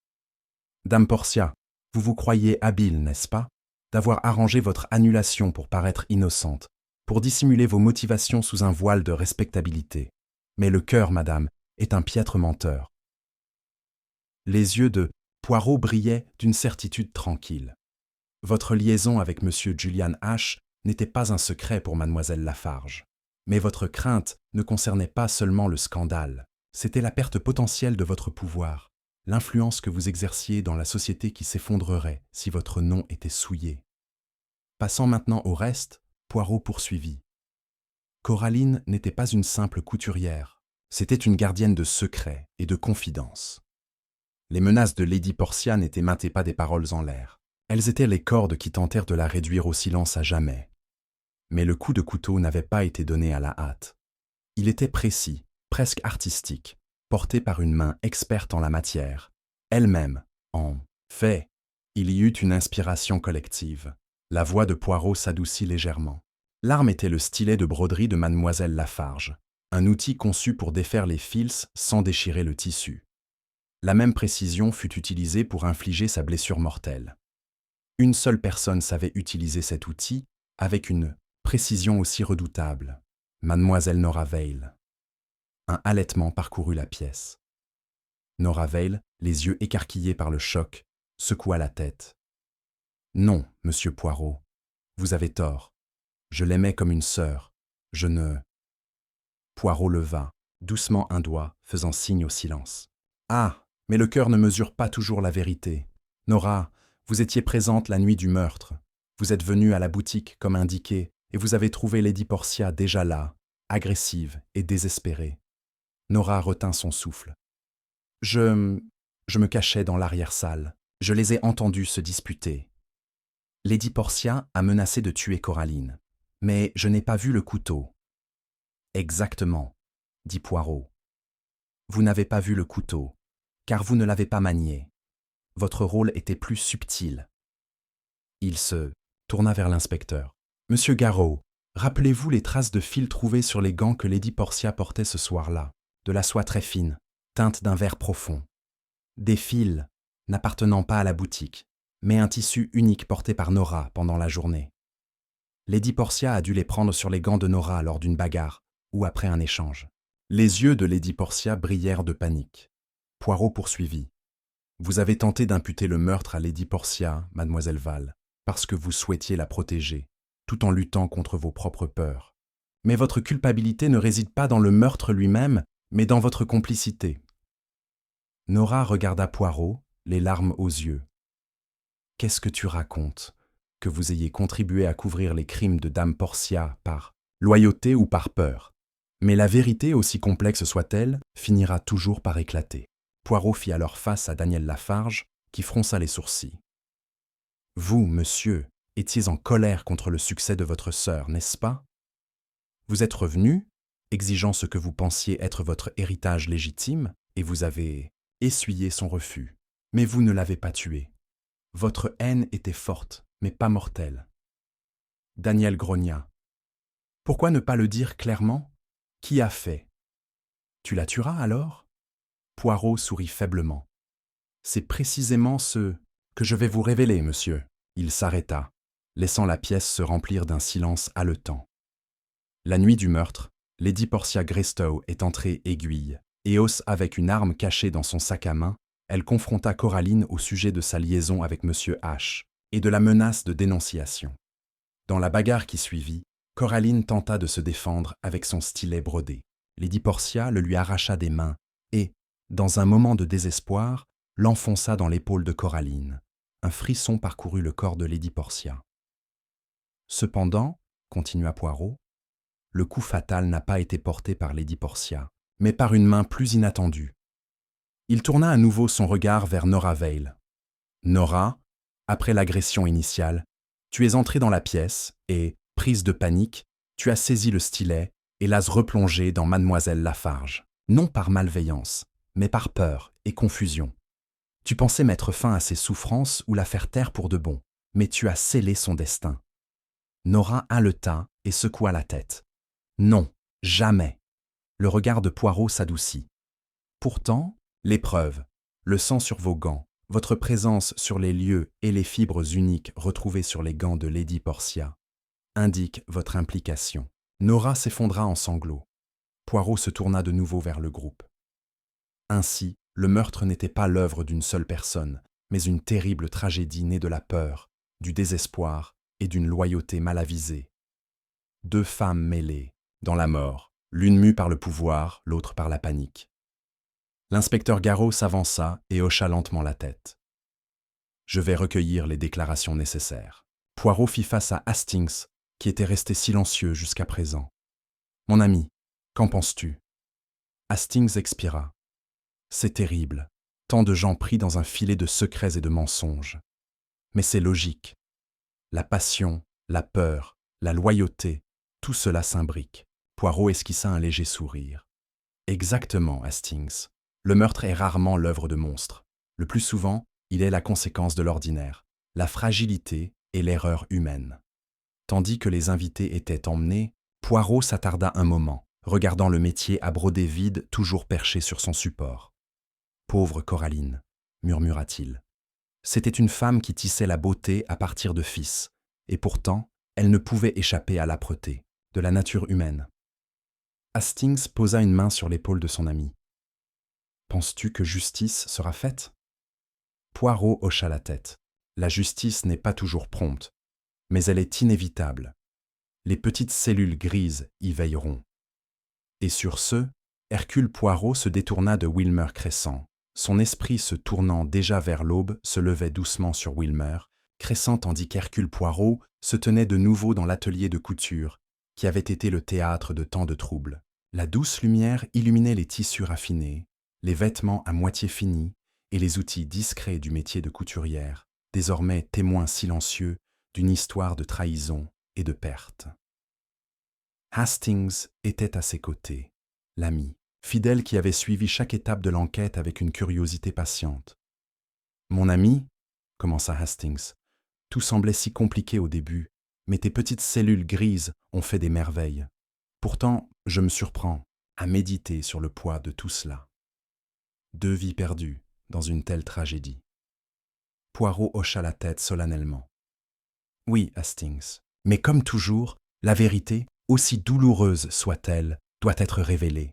« Dame Portia, vous vous croyez habile, n'est-ce pas, d'avoir arrangé votre annulation pour paraître innocente, pour dissimuler vos motivations sous un voile de respectabilité. Mais le cœur, madame, est un piètre menteur. » Les yeux de Poirot brillaient d'une certitude tranquille. Votre liaison avec M. Julian Ash n'était pas un secret pour mademoiselle Lafarge. Mais votre crainte ne concernait pas seulement le scandale, c'était la perte potentielle de votre pouvoir, l'influence que vous exerciez dans la société qui s'effondrerait si votre nom était souillé. Passant maintenant au reste, Poirot poursuivit. Coraline n'était pas une simple couturière, c'était une gardienne de secrets et de confidences. Les menaces de Lady Portia n'étaient maintes pas des paroles en l'air. Elles étaient les cordes qui tentèrent de la réduire au silence à jamais. Mais le coup de couteau n'avait pas été donné à la hâte. Il était précis, presque artistique, porté par une main experte en la matière, elle-même, en fait. Il y eut une inspiration collective. La voix de Poirot s'adoucit légèrement. L'arme était le stylet de broderie de mademoiselle Lafarge, un outil conçu pour défaire les fils sans déchirer le tissu. La même précision fut utilisée pour infliger sa blessure mortelle. Une seule personne savait utiliser cet outil avec une précision aussi redoutable, mademoiselle Nora Vale. Un halètement parcourut la pièce. Nora Vale, les yeux écarquillés par le choc, secoua la tête. « Non, monsieur Poirot, vous avez tort. Je l'aimais comme une sœur. Je ne... » Poirot leva, doucement un doigt, faisant signe au silence. « Ah, mais le cœur ne mesure pas toujours la vérité. Nora, vous étiez présente la nuit du meurtre. Vous êtes venue à la boutique comme indiqué, et vous avez trouvé Lady Portia déjà là, agressive et désespérée. » Nora retint son souffle. « Je me cachais dans l'arrière-salle. Je les ai entendus se disputer. Lady Portia a menacé de tuer Coraline, mais je n'ai pas vu le couteau. »« Exactement, » dit Poirot. « Vous n'avez pas vu le couteau, car vous ne l'avez pas manié. Votre rôle était plus subtil. » Il se tourna vers l'inspecteur. « Monsieur Garrow, rappelez-vous les traces de fil trouvées sur les gants que Lady Portia portait ce soir-là, de la soie très fine, teinte d'un vert profond. Des fils n'appartenant pas à la boutique, mais un tissu unique porté par Nora pendant la journée. Lady Portia a dû les prendre sur les gants de Nora lors d'une bagarre ou après un échange. » Les yeux de Lady Portia brillèrent de panique. Poirot poursuivit. « Vous avez tenté d'imputer le meurtre à Lady Portia, mademoiselle Vale, parce que vous souhaitiez la protéger, tout en luttant contre vos propres peurs. Mais votre culpabilité ne réside pas dans le meurtre lui-même, mais dans votre complicité. » Nora regarda Poirot, les larmes aux yeux. « Qu'est-ce que tu racontes? Que vous ayez contribué à couvrir les crimes de Dame Portia par loyauté ou par peur. Mais la vérité, aussi complexe soit-elle, finira toujours par éclater. » Poirot fit alors face à Daniel Lafarge, qui fronça les sourcils. « Vous, monsieur, étiez en colère contre le succès de votre sœur, n'est-ce pas? Vous êtes revenu, exigeant ce que vous pensiez être votre héritage légitime, et vous avez essuyé son refus. Mais vous ne l'avez pas tué. Votre haine était forte, mais pas mortelle. Daniel grogna. Pourquoi ne pas le dire clairement? Qui a fait? Tu la tueras alors? Poirot sourit faiblement. C'est précisément ce que je vais vous révéler, monsieur. Il s'arrêta, laissant la pièce se remplir d'un silence haletant. La nuit du meurtre, Lady Portia Greystow est entrée aiguille, et avec une arme cachée dans son sac à main, elle confronta Coraline au sujet de sa liaison avec monsieur H et de la menace de dénonciation. Dans la bagarre qui suivit, Coraline tenta de se défendre avec son stylet brodé. Lady Portia le lui arracha des mains et, dans un moment de désespoir, l'enfonça dans l'épaule de Coraline. Un frisson parcourut le corps de Lady Portia. Cependant, continua Poirot, le coup fatal n'a pas été porté par Lady Portia, mais par une main plus inattendue. Il tourna à nouveau son regard vers Nora Vale. Nora, après l'agression initiale, tu es entrée dans la pièce et, prise de panique, tu as saisi le stylet et l'as replongé dans Mademoiselle Lafarge, non par malveillance, mais par peur et confusion. Tu pensais mettre fin à ses souffrances ou la faire taire pour de bon, mais tu as scellé son destin. Nora haleta et secoua la tête. Non, jamais. Le regard de Poirot s'adoucit. Pourtant, les preuves, le sang sur vos gants, votre présence sur les lieux et les fibres uniques retrouvées sur les gants de Lady Portia indiquent votre implication. Nora s'effondra en sanglots. Poirot se tourna de nouveau vers le groupe. Ainsi, le meurtre n'était pas l'œuvre d'une seule personne, mais une terrible tragédie née de la peur, du désespoir et d'une loyauté mal avisée. Deux femmes mêlées, dans la mort, l'une mue par le pouvoir, l'autre par la panique. L'inspecteur Garot s'avança et hocha lentement la tête. « Je vais recueillir les déclarations nécessaires. » Poirot fit face à Hastings, qui était resté silencieux jusqu'à présent. « Mon ami, qu'en penses-tu » Hastings expira. « C'est terrible, tant de gens pris dans un filet de secrets et de mensonges. Mais c'est logique. La passion, la peur, la loyauté, tout cela s'imbrique. » Poirot esquissa un léger sourire. « Exactement, Hastings. Le meurtre est rarement l'œuvre de monstres. Le plus souvent, il est la conséquence de l'ordinaire, la fragilité et l'erreur humaine. » Tandis que les invités étaient emmenés, Poirot s'attarda un moment, regardant le métier à broder vide toujours perché sur son support. « Pauvre Coraline, murmura-t-il. C'était une femme qui tissait la beauté à partir de fils, et pourtant, elle ne pouvait échapper à l'âpreté de la nature humaine. » Hastings posa une main sur l'épaule de son ami. « Penses-tu que justice sera faite » Poirot hocha la tête. La justice n'est pas toujours prompte, mais elle est inévitable. Les petites cellules grises y veilleront. Et sur ce, Hercule Poirot se détourna de Wilmer Crescent. Son esprit se tournant déjà vers l'aube se levait doucement sur Wilmer, Crescent tandis qu'Hercule Poirot se tenait de nouveau dans l'atelier de couture, qui avait été le théâtre de tant de troubles. La douce lumière illuminait les tissus raffinés, les vêtements à moitié finis et les outils discrets du métier de couturière, désormais témoins silencieux d'une histoire de trahison et de perte. Hastings était à ses côtés, l'ami, fidèle qui avait suivi chaque étape de l'enquête avec une curiosité patiente. « Mon ami, » commença Hastings, « tout semblait si compliqué au début, mais tes petites cellules grises ont fait des merveilles. Pourtant, je me surprends à méditer sur le poids de tout cela. 2 vies perdues dans une telle tragédie. » Poirot hocha la tête solennellement. « Oui, Hastings, mais comme toujours, la vérité, aussi douloureuse soit-elle, doit être révélée.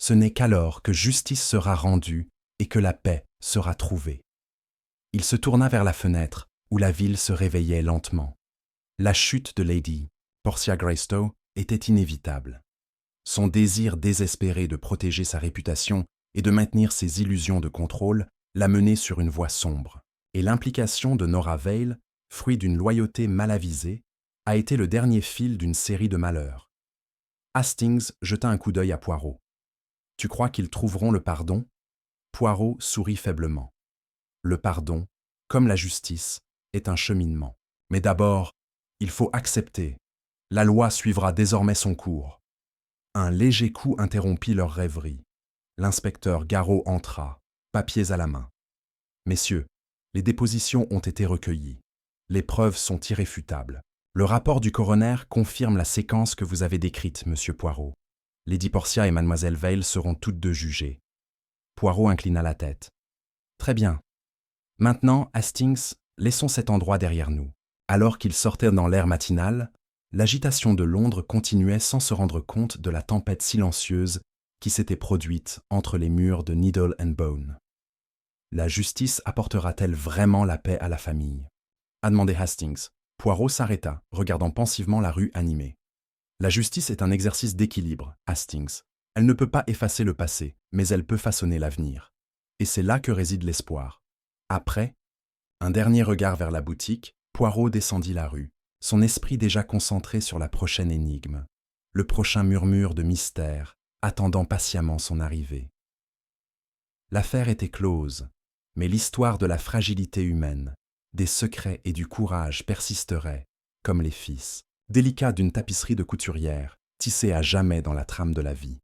Ce n'est qu'alors que justice sera rendue et que la paix sera trouvée. » Il se tourna vers la fenêtre, où la ville se réveillait lentement. La chute de Lady Portia Greystow était inévitable. Son désir désespéré de protéger sa réputation et de maintenir ses illusions de contrôle l'a menée sur une voie sombre. Et l'implication de Nora Vale, fruit d'une loyauté mal avisée, a été le dernier fil d'une série de malheurs. Hastings jeta un coup d'œil à Poirot. « Tu crois qu'ils trouveront le pardon » Poirot sourit faiblement. « Le pardon, comme la justice, est un cheminement. Mais d'abord, il faut accepter. La loi suivra désormais son cours. Un léger coup interrompit leur rêverie. L'inspecteur Garot entra, papiers à la main. « Messieurs, les dépositions ont été recueillies. Les preuves sont irréfutables. Le rapport du coroner confirme la séquence que vous avez décrite, monsieur Poirot. Lady Portia et mademoiselle Vale seront toutes deux jugées. » Poirot inclina la tête. « Très bien. Maintenant, Hastings, laissons cet endroit derrière nous. » Alors qu'ils sortaient dans l'air matinal, l'agitation de Londres continuait sans se rendre compte de la tempête silencieuse qui s'était produite entre les murs de Needle and Bone. La justice apportera-t-elle vraiment la paix à la famille ? A demandé Hastings. Poirot s'arrêta, regardant pensivement la rue animée. La justice est un exercice d'équilibre, Hastings. Elle ne peut pas effacer le passé, mais elle peut façonner l'avenir. Et c'est là que réside l'espoir. Après, un dernier regard vers la boutique, Poirot descendit la rue, son esprit déjà concentré sur la prochaine énigme, le prochain murmure de mystère, attendant patiemment son arrivée. L'affaire était close, mais l'histoire de la fragilité humaine, des secrets et du courage persisterait, comme les fils, délicats d'une tapisserie de couturière, tissée à jamais dans la trame de la vie.